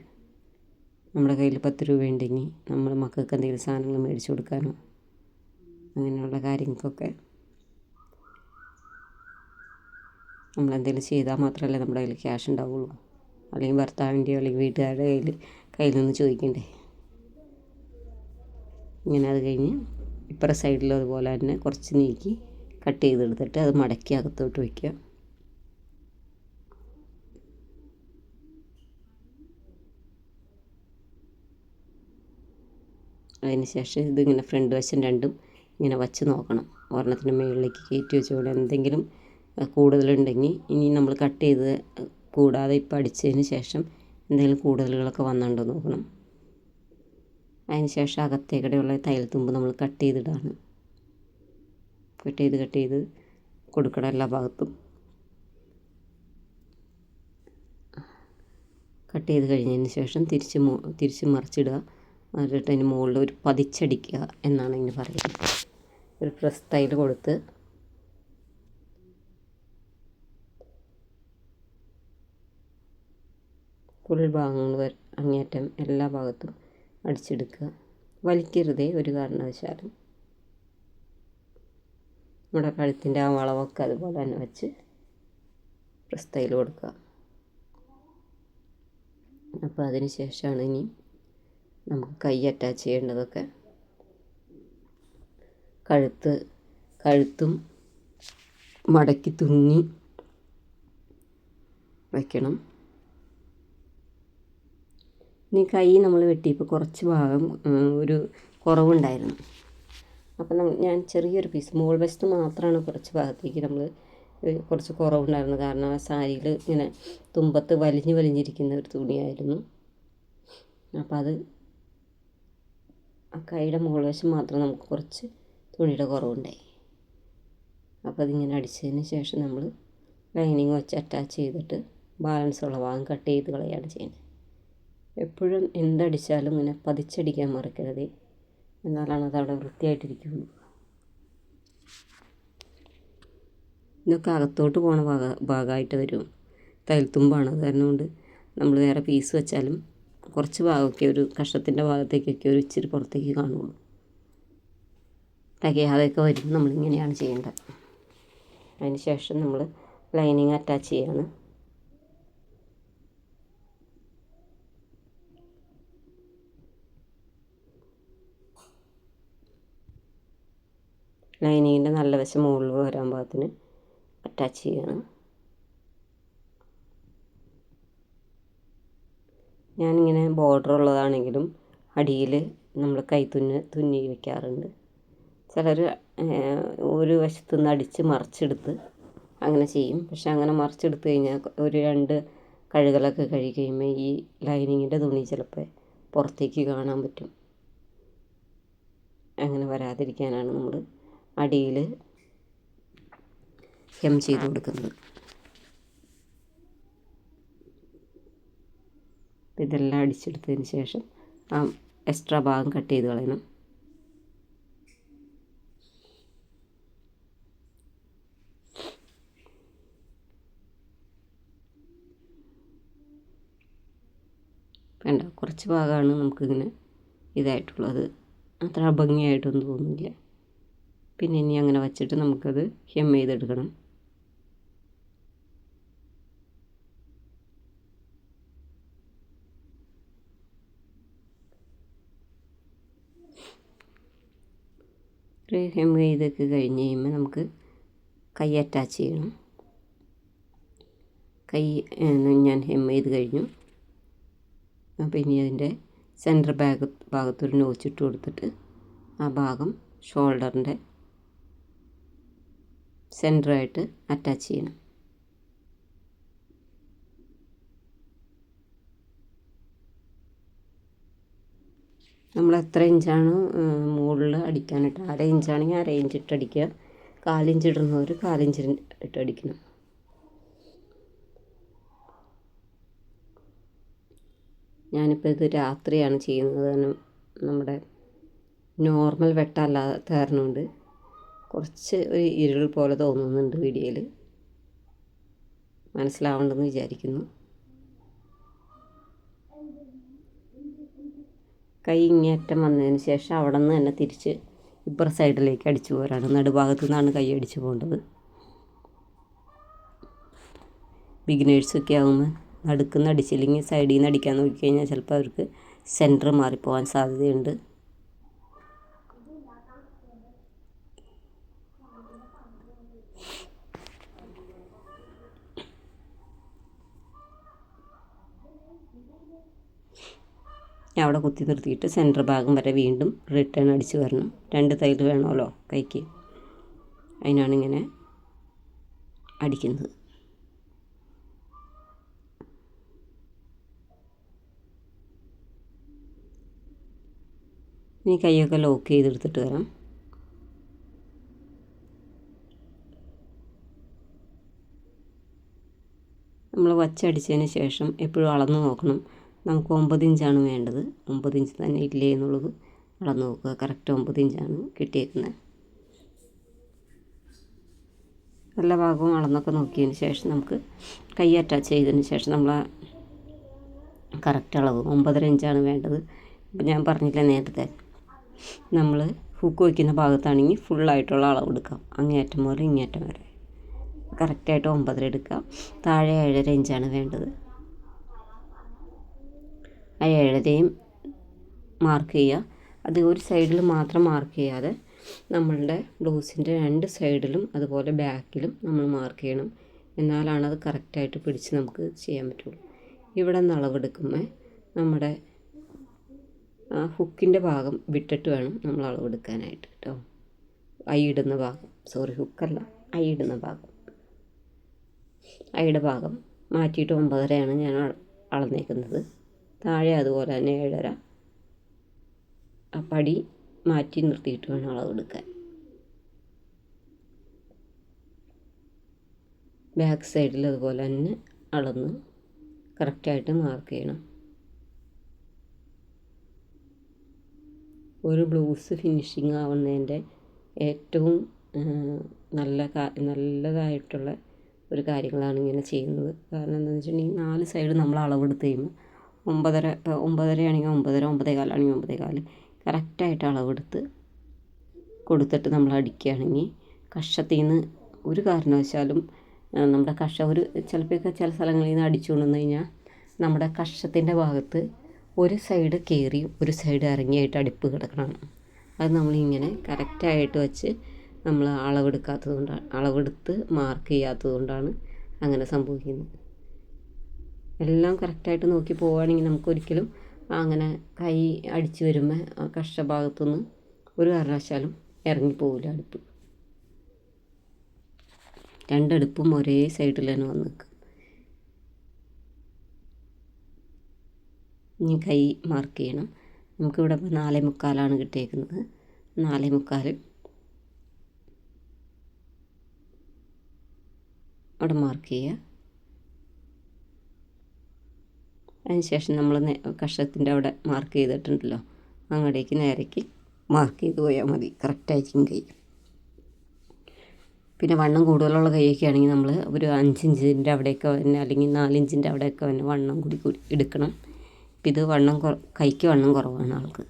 നമ്മുടെ കയ്യിൽ 10 രൂപ ഉണ്ടെങ്കിൽ നമ്മൾ മക്കൾക്ക് എന്തെങ്കിലും സാധനങ്ങൾ മേടിച്ചു കൊടുക്കാനോ അങ്ങനെയുള്ള കാര്യങ്ങൾക്കൊക്കെ നമ്മളെന്തെങ്കിലും ചെയ്താൽ മാത്രമല്ലേ നമ്മുടെ കയ്യിൽ ക്യാഷ് ഉണ്ടാവുള്ളൂ. അല്ലെങ്കിൽ ഭർത്താവിൻ്റെയോ അല്ലെങ്കിൽ വീട്ടുകാരുടെ കയ്യിൽ നിന്ന് ചോദിക്കണ്ടേ. ഇങ്ങനെ അത് കഴിഞ്ഞ് ഇപ്പുറ സൈഡിലും അതുപോലെ തന്നെ കുറച്ച് നീക്കി കട്ട് ചെയ്തെടുത്തിട്ട് അത് മടക്കി അകത്തോട്ട് വയ്ക്കുക. അതിന് ശേഷം ഇതിങ്ങനെ ഫ്രണ്ട് വശം രണ്ടും ഇങ്ങനെ വച്ച് നോക്കണം. ഒരെണ്ണത്തിന് മുകളിലേക്ക് കയറ്റി വെച്ചുകൊണ്ട് എന്തെങ്കിലും കൂടുതലുണ്ടെങ്കിൽ ഇനി നമ്മൾ കട്ട് ചെയ്ത് കൂടാതെ ഇപ്പം അടിച്ചതിന് ശേഷം എന്തെങ്കിലും കൂടുതലുകളൊക്കെ വന്നുണ്ടോ നോക്കണം. അതിന് ശേഷം അകത്തേക്കടെയുള്ള തയ്യൽ തുമ്പ് നമ്മൾ കട്ട് ചെയ്തിടാണ്. കട്ട് ചെയ്ത് കൊടുക്കണം എല്ലാ ഭാഗത്തും. കട്ട് ചെയ്ത് കഴിഞ്ഞതിന് ശേഷം തിരിച്ച് മറിച്ചിടുക. എന്നിട്ട് അതിന് മുകളിൽ ഒരു പതിച്ചടിക്കുക എന്നാണ് ഇതിന് പറയുന്നത്. ഒരു പ്രസ് തയ്യൽ കൊടുത്ത് ഫുൾ ഭാഗങ്ങൾ അങ്ങേറ്റം എല്ലാ ഭാഗത്തും അടിച്ചെടുക്കുക. വലിക്കരുതേ ഒരു കാരണവശാലും. നമ്മുടെ കഴുത്തിൻ്റെ ആ വളവൊക്കെ അതുപോലെ തന്നെ വെച്ച് പ്രസ് തയ്യൽ കൊടുക്കുക. അപ്പോൾ അതിന് ശേഷമാണ് ഇനി നമുക്ക് കൈ അറ്റാച്ച് ചെയ്യേണ്ടതൊക്കെ. കഴുത്തും മടക്കി തുന്നി വയ്ക്കണം. ഇനി കൈ നമ്മൾ വെട്ടിയപ്പോൾ കുറച്ച് ഭാഗം ഒരു കുറവുണ്ടായിരുന്നു. അപ്പം ഞാൻ ചെറിയൊരു പീസ് മുകൾ വശത്ത് മാത്രമാണ് കുറച്ച് ഭാഗത്തേക്ക് നമ്മൾ കുറച്ച് കുറവുണ്ടായിരുന്നു. കാരണം ആ സാരിയിൽ ഇങ്ങനെ തുമ്പത്ത് വലിഞ്ഞിരിക്കുന്ന ഒരു തുണിയായിരുന്നു. അപ്പം അത് ആ കൈയുടെ മുകൾ വശം മാത്രം നമുക്ക് കുറച്ച് തുണിയുടെ കുറവുണ്ടായി. അപ്പോൾ അതിങ്ങനെ അടിച്ചതിന് ശേഷം നമ്മൾ ലൈനിങ് വെച്ച് അറ്റാച്ച് ചെയ്തിട്ട് ബാലൻസുള്ള ഭാഗം കട്ട് ചെയ്ത് കളയാണ് ചെയ്യുന്നത്. എപ്പോഴും എന്തടിച്ചാലും ഇങ്ങനെ പതിച്ചടിക്കാൻ മറക്കരുത്. എന്നാലാണ് അത് അവിടെ വൃത്തിയായിട്ടിരിക്കുകയുള്ളൂ. ഇതൊക്കെ അകത്തോട്ട് പോണ ഭാഗമായിട്ട് വരും. തയ്യൽത്തുമ്പാണ്. അത് കാരണം കൊണ്ട് നമ്മൾ വേറെ പീസ് വെച്ചാലും കുറച്ച് ഭാഗമൊക്കെ ഒരു കഷത്തിൻ്റെ ഭാഗത്തേക്കൊക്കെ ഒരു ഇച്ചിരി പുറത്തേക്ക് കാണുള്ളൂ. തികയാതെയൊക്കെ വരും. നമ്മളിങ്ങനെയാണ് ചെയ്യേണ്ടത്. അതിന് ശേഷം നമ്മൾ ലൈനിങ് അറ്റാച്ച് ചെയ്യാണ്. ലൈനിങ്ങിൻ്റെ നല്ല വശം മുകളിൽ വരാൻ പാകത്തിന് അറ്റാച്ച് ചെയ്യണം. ഞാനിങ്ങനെ ബോർഡർ ഉള്ളതാണെങ്കിലും അടിയിൽ നമ്മൾ തുന്നി വയ്ക്കാറുണ്ട്. ചിലർ ഒരു വശത്തു നിന്ന് അടിച്ച് മറിച്ചെടുത്ത് അങ്ങനെ ചെയ്യും. പക്ഷെ അങ്ങനെ മറിച്ചെടുത്ത് കഴിഞ്ഞാൽ ഒരു 2 കഴുകലൊക്കെ കഴിയുമ്പോൾ ഈ ലൈനിങ്ങിൻ്റെ തുണി ചിലപ്പോൾ പുറത്തേക്ക് കാണാൻ പറ്റും. അങ്ങനെ വരാതിരിക്കാനാണ് നമ്മൾ അടിയിൽ ഹെം ചെയ്ത് കൊടുക്കുന്നത്. ഇതെല്ലാം അടിച്ചെടുത്തതിന് ശേഷം ആ എക്സ്ട്രാ ഭാഗം കട്ട് ചെയ്ത് കളയണം. വേണ്ട കുറച്ച് ഭാഗമാണ് നമുക്കിങ്ങനെ ഇതായിട്ടുള്ളത്. അത്ര ഭംഗിയായിട്ടൊന്നും തോന്നില്ല. പിന്നെ ഇനി അങ്ങനെ വച്ചിട്ട് നമുക്കത് ഹെം ചെയ്തെടുക്കണം. ഹെം ചെയ്തൊക്കെ കഴിഞ്ഞ് കഴിയുമ്പോൾ നമുക്ക് കൈ അറ്റാച്ച് ചെയ്യണം. കൈ ഞാൻ ഹെം ചെയ്ത് കഴിഞ്ഞു. അപ്പോൾ ഇനി അതിൻ്റെ സെൻറ്റർ ഭാഗത്തൊരു നോച്ചിട്ട് കൊടുത്തിട്ട് ആ ഭാഗം ഷോൾഡറിൻ്റെ സെൻറ്ററായിട്ട് അറ്റാച്ച് ചെയ്യണം. നമ്മൾ എത്ര ഇഞ്ചാണ് മുകളിൽ അടിക്കാനിട്ട്, 1/2 ഇഞ്ചാണെങ്കിൽ 1/2 ഇഞ്ച് ഇട്ട് അടിക്കുക, 1/4 ഇഞ്ച് ഇടുന്നവർ 1/4 ഇഞ്ച് ഇട്ട് അടിക്കണം. ഞാനിപ്പോൾ ഇത് രാത്രിയാണ് ചെയ്യുന്നത്, കാരണം നമ്മുടെ നോർമൽ വെട്ടമല്ലാത്ത കാരണമുണ്ട് കുറച്ച് ഒരു ഇരുൾ പോലെ തോന്നുന്നുണ്ട്. വീഡിയോയിൽ മനസ്സിലാവുണ്ടെന്ന് വിചാരിക്കുന്നു. കൈ ഇങ്ങേറ്റം വന്നതിന് ശേഷം അവിടെ നിന്ന് തന്നെ തിരിച്ച് ഇപ്പുറ സൈഡിലേക്ക് അടിച്ചു പോരാണ്. നടുഭാഗത്തു നിന്നാണ് കൈ അടിച്ചു പോകേണ്ടത്. ബിഗിനേഴ്സൊക്കെ ആകുമ്പോൾ നടുക്കുന്ന് അടിച്ചില്ലെങ്കിൽ സൈഡിൽ നിന്ന് അടിക്കാൻ നോക്കിക്കഴിഞ്ഞാൽ ചിലപ്പോൾ അവർക്ക് സെൻറ്റർ മാറിപ്പോകാൻ സാധ്യതയുണ്ട്. അവിടെ കുത്തി നിർത്തിയിട്ട് സെൻറ്റർ ഭാഗം വരെ വീണ്ടും റിട്ടേൺ അടിച്ച് വരണം. 2 തയ്യൽ വേണമല്ലോ കൈക്ക്, അതിനാണ് ഇങ്ങനെ അടിക്കുന്നത്. ഇനി കൈയൊക്കെ ലോക്ക് ചെയ്തെടുത്തിട്ട് വരാം. നമ്മൾ വച്ചടിച്ചതിന് ശേഷം എപ്പോഴും അളന്ന് നോക്കണം. നമുക്ക് 9 ഇഞ്ചാണ് വേണ്ടത്. 9 ഇഞ്ച് തന്നെ ഇല്ലേ എന്നുള്ളത് അളന്ന് നോക്കുക. കറക്റ്റ് 9 ഇഞ്ചാണ് കിട്ടിയേക്കുന്നത്. എല്ലാ ഭാഗവും അളന്നൊക്കെ നോക്കിയതിന് ശേഷം നമുക്ക് കൈ അറ്റാച്ച് ചെയ്തതിന് ശേഷം നമ്മൾ കറക്റ്റ് അളവ് 9.5 ഇഞ്ചാണ് വേണ്ടത്. ഇപ്പം ഞാൻ പറഞ്ഞില്ല നേരത്തെ, നമ്മൾ ഹുക്ക് വയ്ക്കുന്ന ഭാഗത്താണെങ്കിൽ ഫുള്ളായിട്ടുള്ള അളവ് എടുക്കാം. അങ്ങേയറ്റം മുതൽ ഇങ്ങേറ്റം വരെ കറക്റ്റായിട്ട് 9.5 എടുക്കാം. താഴെ 7.5 ഇഞ്ചാണ് വേണ്ടത്. ആ 7.5 മാർക്ക് ചെയ്യുക. അത് ഒരു സൈഡിൽ മാത്രം മാർക്ക് ചെയ്യാതെ നമ്മളുടെ ബ്ലൗസിൻ്റെ 2 സൈഡിലും അതുപോലെ ബാക്കിലും നമ്മൾ മാർക്ക് ചെയ്യണം. എന്നാലാണ് അത് കറക്റ്റായിട്ട് പിടിച്ച് നമുക്ക് ചെയ്യാൻ പറ്റുള്ളൂ. ഇവിടെ നിന്ന് അളവെടുക്കുമ്പോൾ നമ്മുടെ ഹുക്കിൻ്റെ ഭാഗം വിട്ടിട്ട് വേണം നമ്മൾ അളവെടുക്കാനായിട്ട് കേട്ടോ. ഇടുന്ന ഭാഗം, സോറി ഹുക്കല്ല, ഇടുന്ന ഭാഗം, ഐയുടെ ഭാഗം മാറ്റിയിട്ട് 9.5 ഞാൻ അളന്നേക്കുന്നത്. താഴെ അതുപോലെ തന്നെ 7.5 ആ പടി മാറ്റി നിർത്തിയിട്ട് വേണം അളവെടുക്കാൻ. ബാക്ക് സൈഡിൽ അതുപോലെ തന്നെ അളന്ന് കറക്റ്റായിട്ട് മാർക്ക് ചെയ്യണം. ഒരു ബ്ലൗസ് ഫിനിഷിങ് ആവുന്നതിൻ്റെ ഏറ്റവും നല്ലതായിട്ടുള്ള ഒരു കാര്യങ്ങളാണ് ഇങ്ങനെ ചെയ്യുന്നത്. കാരണം എന്താണെന്ന് വെച്ചിട്ടുണ്ടെങ്കിൽ 4 സൈഡ് നമ്മൾ അളവെടുത്ത് കഴിയുമ്പോൾ 9.5 ഇപ്പോൾ 9.5 ആണെങ്കിൽ 9.5, 9.15 ആണെങ്കിൽ 9.15 കറക്റ്റായിട്ട് അളവെടുത്ത് കൊടുത്തിട്ട് നമ്മൾ അടിക്കുകയാണെങ്കിൽ കഷത്തിൽ നിന്ന് ഒരു കാരണവശാലും നമ്മുടെ കഷ ചിലപ്പോഴൊക്കെ ചില സ്ഥലങ്ങളിൽ നിന്ന് അടിച്ചു കൊണ്ടുവന്ന് കഴിഞ്ഞാൽ നമ്മുടെ കഷത്തിൻ്റെ ഭാഗത്ത് ഒരു സൈഡ് കയറി ഒരു സൈഡ് ഇറങ്ങിയായിട്ട് അടുപ്പ് കിടക്കണം. അത് നമ്മളിങ്ങനെ കറക്റ്റായിട്ട് വെച്ച് നമ്മൾ അളവെടുത്ത് മാർക്ക് ചെയ്യാത്തത് കൊണ്ടാണ് അങ്ങനെ സംഭവിക്കുന്നത്. എല്ലാം കറക്റ്റായിട്ട് നോക്കി പോവുകയാണെങ്കിൽ നമുക്കൊരിക്കലും അങ്ങനെ കൈ അടിച്ച് വരുമ്പോൾ ആ കഷ്ടഭാഗത്തുനിന്ന് ഒരു കാരണവശാലും ഇറങ്ങിപ്പോവില്ല അടുപ്പ്. 2 അടുപ്പും ഒരേ സൈഡിൽ തന്നെ വന്ന് നിൽക്കും. ഇനി കൈ മാർക്ക് ചെയ്യണം. നമുക്കിവിടെ 4.25 കിട്ടിയേക്കുന്നത്. 4.25 അവിടെ മാർക്ക് ചെയ്യുക. അതിനുശേഷം നമ്മൾ കഷത്തിൻ്റെ അവിടെ മാർക്ക് ചെയ്തിട്ടുണ്ടല്ലോ, അങ്ങോട്ടേക്ക് നേരേക്ക് മാർക്ക് ചെയ്ത് പോയാൽ മതി. കറക്റ്റായിരിക്കും കൈ. പിന്നെ വണ്ണം കൂടുതലുള്ള കൈയൊക്കെ ആണെങ്കിൽ നമ്മൾ ഒരു 5 ഇഞ്ചിൻ്റെ അവിടെയൊക്കെ തന്നെ, അല്ലെങ്കിൽ 4 ഇഞ്ചിൻ്റെ അവിടെയൊക്കെ തന്നെ വണ്ണം കൂടി എടുക്കണം. ഇത് കൈക്ക് വണ്ണം കുറവാണ് ആൾക്ക്.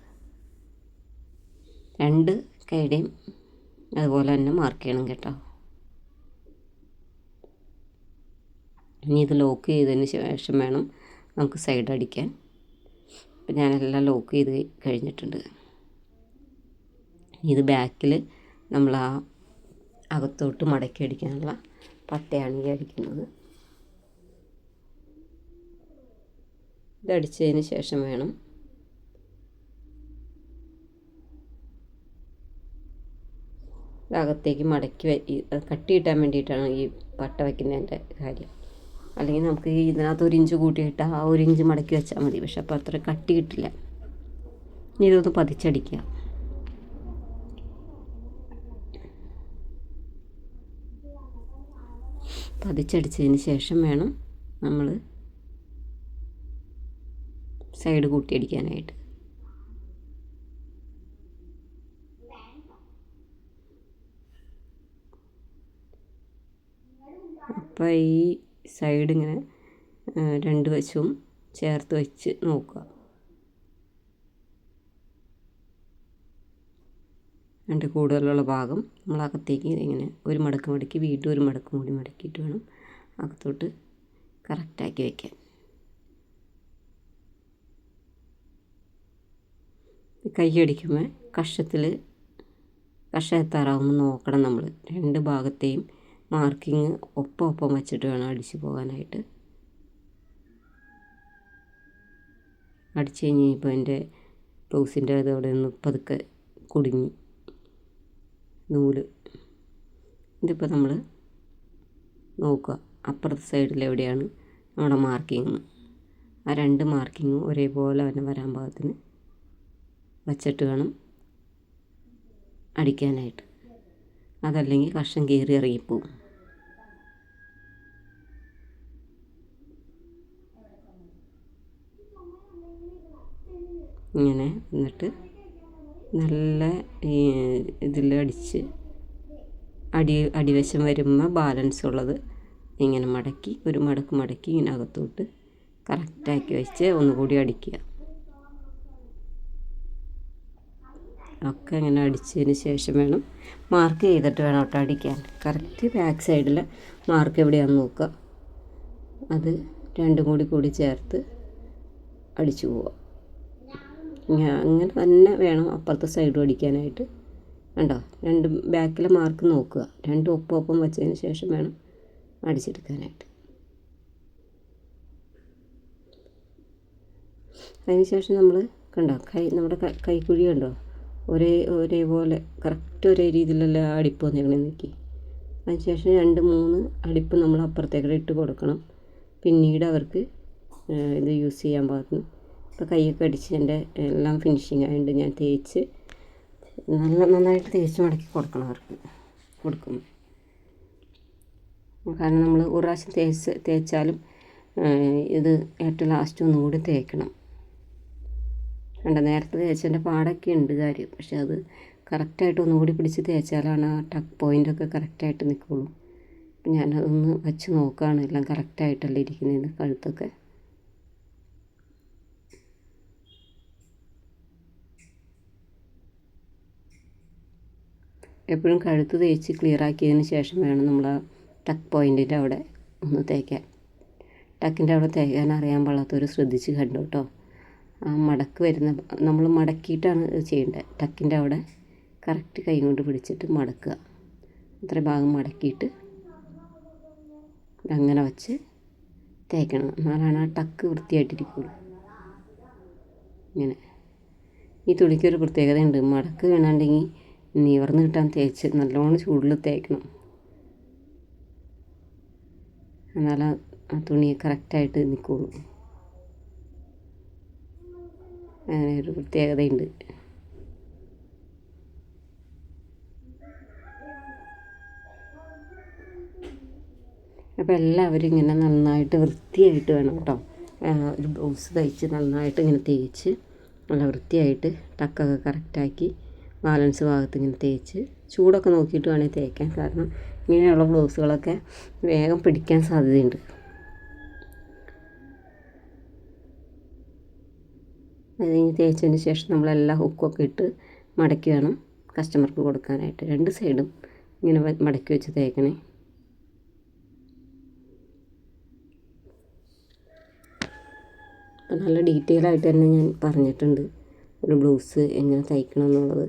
2 കൈയുടെയും അതുപോലെ തന്നെ മാർക്ക് ചെയ്യണം കേട്ടോ. ഇനി ഇത് ലോക്ക് ചെയ്തതിന് ശേഷം വേണം നമുക്ക് സൈഡ് അടിക്കാൻ. ഇപ്പം ഞാനെല്ലാം ലോക്ക് ചെയ്ത് കഴിഞ്ഞിട്ടുണ്ട്. ഇത് ബാക്കിൽ നമ്മൾ ആ അകത്തോട്ട് മടക്കി അടിക്കാനുള്ള പട്ടയാണ് ഈ അടിക്കുന്നത്. ഇതടിച്ചതിന് ശേഷം വേണം അകത്തേക്ക് മടക്കി കട്ടി കിട്ടാൻ വേണ്ടിയിട്ടാണ് ഈ പട്ട വയ്ക്കുന്നതിൻ്റെ കാര്യം. അല്ലെങ്കിൽ നമുക്ക് ഇതിനകത്ത് 1 ഇഞ്ച് കൂട്ടിയിട്ട് ആ 1 ഇഞ്ച് മടക്കി വെച്ചാൽ മതി. പക്ഷെ അപ്പോൾ അത്ര കട്ടി കിട്ടില്ല. ഇനി ഇതൊന്ന് പതിച്ചടിക്കുക. പതിച്ചടിച്ചതിന് ശേഷം വേണം നമ്മൾ സൈഡ് കൂട്ടിയടിക്കാനായിട്ട്. അപ്പോൾ ഈ സൈഡ് ഇങ്ങനെ 2 വശവും ചേർത്ത് വെച്ച് നോക്കുക. 2 കൂടുതലുള്ള ഭാഗം നമ്മൾ അകത്തേക്ക് ഇങ്ങനെ ഒരു മടക്ക് മടക്കി വീണ്ടും ഒരു മടക്കും കൂടി മടക്കിയിട്ട് വേണം അകത്തോട്ട് കറക്റ്റാക്കി വയ്ക്കാൻ. കൈ അടിക്കുമ്പോൾ കഷ എത്താറാവുമ്പോൾ നോക്കണം നമ്മൾ. 2 ഭാഗത്തെയും മാർക്കിങ് ഒപ്പം വെച്ചിട്ട് വേണം അടിച്ച് പോകാനായിട്ട്. അടിച്ച് കഴിഞ്ഞപ്പോൾ എൻ്റെ ബ്ലൗസിൻ്റെ അതോടെ ഒന്ന് പതുക്കെ കുടുങ്ങി നൂല്. ഇതിപ്പോൾ നമ്മൾ നോക്കുക അപ്പുറത്തെ സൈഡിൽ എവിടെയാണ് നമ്മുടെ മാർക്കിങ്. ആ 2 മാർക്കിങ്ങും ഒരേപോലെ തന്നെ വരാൻ പാകത്തിന് വച്ചിട്ട് വേണം അടിക്കാനായിട്ട്. അതല്ലെങ്കിൽ കഷ്ണം കീറി ഇറങ്ങിപ്പോവും. ഇങ്ങനെ എന്നിട്ട് നല്ല ഇതിൽ അടിച്ച് അടിവശം വരുമ്പോൾ ബാലൻസ് ഉള്ളത് ഇങ്ങനെ മടക്കി ഒരു മടക്ക് മടക്കി ഇങ്ങനെ അകത്തോട്ട് കറക്റ്റാക്കി വെച്ച് ഒന്നുകൂടി അടിക്കുക. ഒക്കെ ഇങ്ങനെ അടിച്ചതിന് ശേഷം വേണം മാർക്ക് ചെയ്തിട്ട് വേണം കേട്ടോ അടിക്കാൻ. കറക്റ്റ് ബാക്ക് സൈഡിൽ മാർക്ക് എവിടെയാണെന്ന് നോക്കുക. അത് 2 കൂടി ചേർത്ത് അടിച്ചു പോവുക. അങ്ങനെ തന്നെ വേണം അപ്പുറത്തെ സൈഡും അടിക്കാനായിട്ട്. കണ്ടോ, 2 ബാക്കിലെ മാർക്ക് നോക്കുക. 2 ഒപ്പം വെച്ചതിന് ശേഷം വേണം അടിച്ചെടുക്കാനായിട്ട്. അതിന് ശേഷം നമ്മൾ കണ്ടോ നമ്മുടെ കൈക്കുഴി കണ്ടോ ഒരേപോലെ കറക്റ്റ് ഒരേ രീതിയിലുള്ള അടിപ്പ് വന്നേക്കണേ നോക്കി. അതിന് ശേഷം 2-3 അടിപ്പ് നമ്മൾ അപ്പുറത്തേക്ക് ഇട്ട് കൊടുക്കണം. പിന്നീട് അവർക്ക് ഇത് യൂസ് ചെയ്യാൻ പാകത്തിന്. ഇപ്പോൾ കൈയൊക്കെ അടിച്ച് എൻ്റെ എല്ലാം ഫിനിഷിങ് ആയതുകൊണ്ട് ഞാൻ തേച്ച് നന്നായിട്ട് തേച്ച് മടക്കി കൊടുക്കണം അവർക്ക് കൊടുക്കും. കാരണം നമ്മൾ ഒരു പ്രാവശ്യം തേച്ചാലും ഇത് ഏറ്റവും ലാസ്റ്റ് ഒന്നുകൂടി തേക്കണം. നേരത്തെ തേച്ചതിൻ്റെ പാടൊക്കെ ഉണ്ട് കാര്യം. പക്ഷെ അത് കറക്റ്റായിട്ട് ഒന്നുകൂടി പിടിച്ച് തേച്ചാലാണ് ആ ടക്ക് പോയിൻ്റൊക്കെ കറക്റ്റായിട്ട് നിൽക്കുള്ളൂ. അപ്പം ഞാനതൊന്ന് വെച്ച് നോക്കുകയാണ് എല്ലാം കറക്റ്റായിട്ടല്ല ഇരിക്കുന്നതെന്ന്. കഴുത്തൊക്കെ എപ്പോഴും കഴുത്ത് തേച്ച് ക്ലിയറാക്കിയതിന് ശേഷം വേണം നമ്മൾ ആ ടക്ക് പോയിൻറ്റിൻ്റെ അവിടെ ഒന്ന് തേക്കാൻ. ടക്കിൻ്റെ അവിടെ തേക്കാൻ അറിയാൻ പാടാത്തവർ ശ്രദ്ധിച്ച് കണ്ടു കേട്ടോ. ആ മടക്ക് വരുന്ന നമ്മൾ മടക്കിയിട്ടാണ് ചെയ്യേണ്ടത്. ടക്കിൻ്റെ അവിടെ കറക്റ്റ് കൈ കൊണ്ട് പിടിച്ചിട്ട് മടക്കുക. അത്ര ഭാഗം മടക്കിയിട്ട് അങ്ങനെ വച്ച് തേക്കണം. എന്നാലാണ് ആ ടക്ക് വൃത്തിയായിട്ടിരിക്കുള്ളൂ. ഇങ്ങനെ ഈ തുണിക്കൊരു പ്രത്യേകതയുണ്ട്. മടക്ക് വേണമെങ്കിൽ നിവർന്ന് കിട്ടാൻ തേച്ച് നല്ലോണം ചൂടിൽ തേക്കണം. എന്നാലും ആ തുണി കറക്റ്റായിട്ട് നിൽക്കുള്ളൂ. അങ്ങനെ ഒരു പ്രത്യേകതയുണ്ട്. അപ്പോൾ എല്ലാവരും ഇങ്ങനെ നന്നായിട്ട് വൃത്തിയായിട്ട് വേണം കേട്ടോ ഒരു ബ്ലൗസ് തയ്ച്ച് നന്നായിട്ട് ഇങ്ങനെ തേച്ച് നല്ല വൃത്തിയായിട്ട് ടക്കൊക്കെ കറക്റ്റാക്കി ബാലൻസ് ഭാഗത്ത് ഇങ്ങനെ തേച്ച് ചൂടൊക്കെ നോക്കിയിട്ട് വേണമെങ്കിൽ തേക്കാൻ. കാരണം ഇങ്ങനെയുള്ള ബ്ലൗസുകളൊക്കെ വേഗം പിടിക്കാൻ സാധ്യതയുണ്ട്. അത് കഴിഞ്ഞ് തേച്ചതിന് ശേഷം നമ്മളെല്ലാം ഹുക്കൊക്കെ ഇട്ട് മടക്കി വേണം കസ്റ്റമർക്ക് കൊടുക്കാനായിട്ട്. 2 സൈഡും ഇങ്ങനെ മടക്കി വെച്ച് തേക്കണേ. അപ്പം നല്ല ഡീറ്റെയിൽ ആയിട്ട് തന്നെ ഞാൻ പറഞ്ഞിട്ടുണ്ട് ഒരു ബ്ലൗസ് എങ്ങനെ തയ്ക്കണം എന്നുള്ളത്.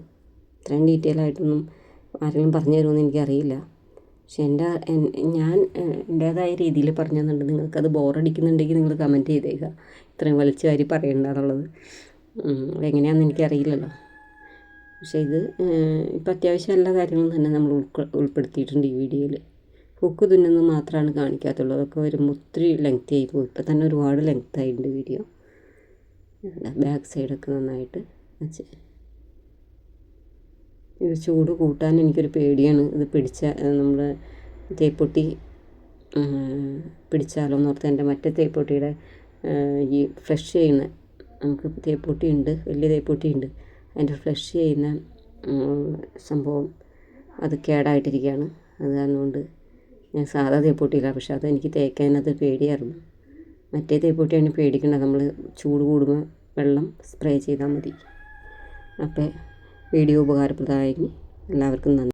ഇത്രയും ഡീറ്റെയിൽ ആയിട്ടൊന്നും ആരെങ്കിലും പറഞ്ഞു തരുമെന്ന് എനിക്കറിയില്ല. പക്ഷെ ഞാൻ എൻ്റേതായ രീതിയിൽ പറഞ്ഞു തന്നിട്ടുണ്ട്. നിങ്ങൾക്കത് ബോറടിക്കുന്നുണ്ടെങ്കിൽ നിങ്ങൾ കമൻറ്റ് ചെയ്തേക്കുക. ഇത്രയും വലിച്ചു വാരി പറയണ്ട എന്നുള്ളത്. അതെങ്ങനെയാണെന്ന് എനിക്കറിയില്ലല്ലോ. പക്ഷേ ഇത് ഇപ്പം അത്യാവശ്യം എല്ലാ കാര്യങ്ങളും തന്നെ നമ്മൾ ഉൾപ്പെടുത്തിയിട്ടുണ്ട് ഈ വീഡിയോയിൽ. ഹുക്ക് തുന്നുന്നത് മാത്രമാണ് കാണിക്കാത്തുള്ളൂ. അതൊക്കെ വരുമ്പോൾ ഒത്തിരി ലെങ്തി ആയി പോകും. ഇപ്പം തന്നെ ഒരുപാട് ലെങ്ത് ആയിട്ടുണ്ട് വീഡിയോ. ബാക്ക് സൈഡൊക്കെ നന്നായിട്ട് വെച്ച് ഇത് ചൂട് കൂട്ടാൻ എനിക്കൊരു പേടിയാണ്. ഇത് നമ്മൾ തേപ്പൊട്ടി പിടിച്ചാലോ എന്നോർത്ത് എൻ്റെ മറ്റേ തേപ്പൊട്ടിയുടെ ഈ ഫ്ലഷ് ചെയ്യുന്ന നമുക്ക് തേപ്പൊട്ടി ഉണ്ട്, വലിയ തേപ്പൊട്ടി ഉണ്ട്, അതിൻ്റെ ഫ്ലഷ് ചെയ്യുന്ന സംഭവം അത് കേടായിട്ടിരിക്കുകയാണ്. അത് കാരണം കൊണ്ട് ഞാൻ സാധാ തേപ്പൊട്ടിയില്ല. പക്ഷെ അതെനിക്ക് തേക്കാനത് പേടിയായിരുന്നു. മറ്റേ തേപ്പൊട്ടിയാണ് പേടിക്കേണ്ടത്. നമ്മൾ ചൂട് കൂടുമ്പോൾ വെള്ളം സ്പ്രേ ചെയ്താൽ മതി. അപ്പോൾ വീഡിയോ ഉപകാരപ്രദമായി. എല്ലാവർക്കും നന്ദി.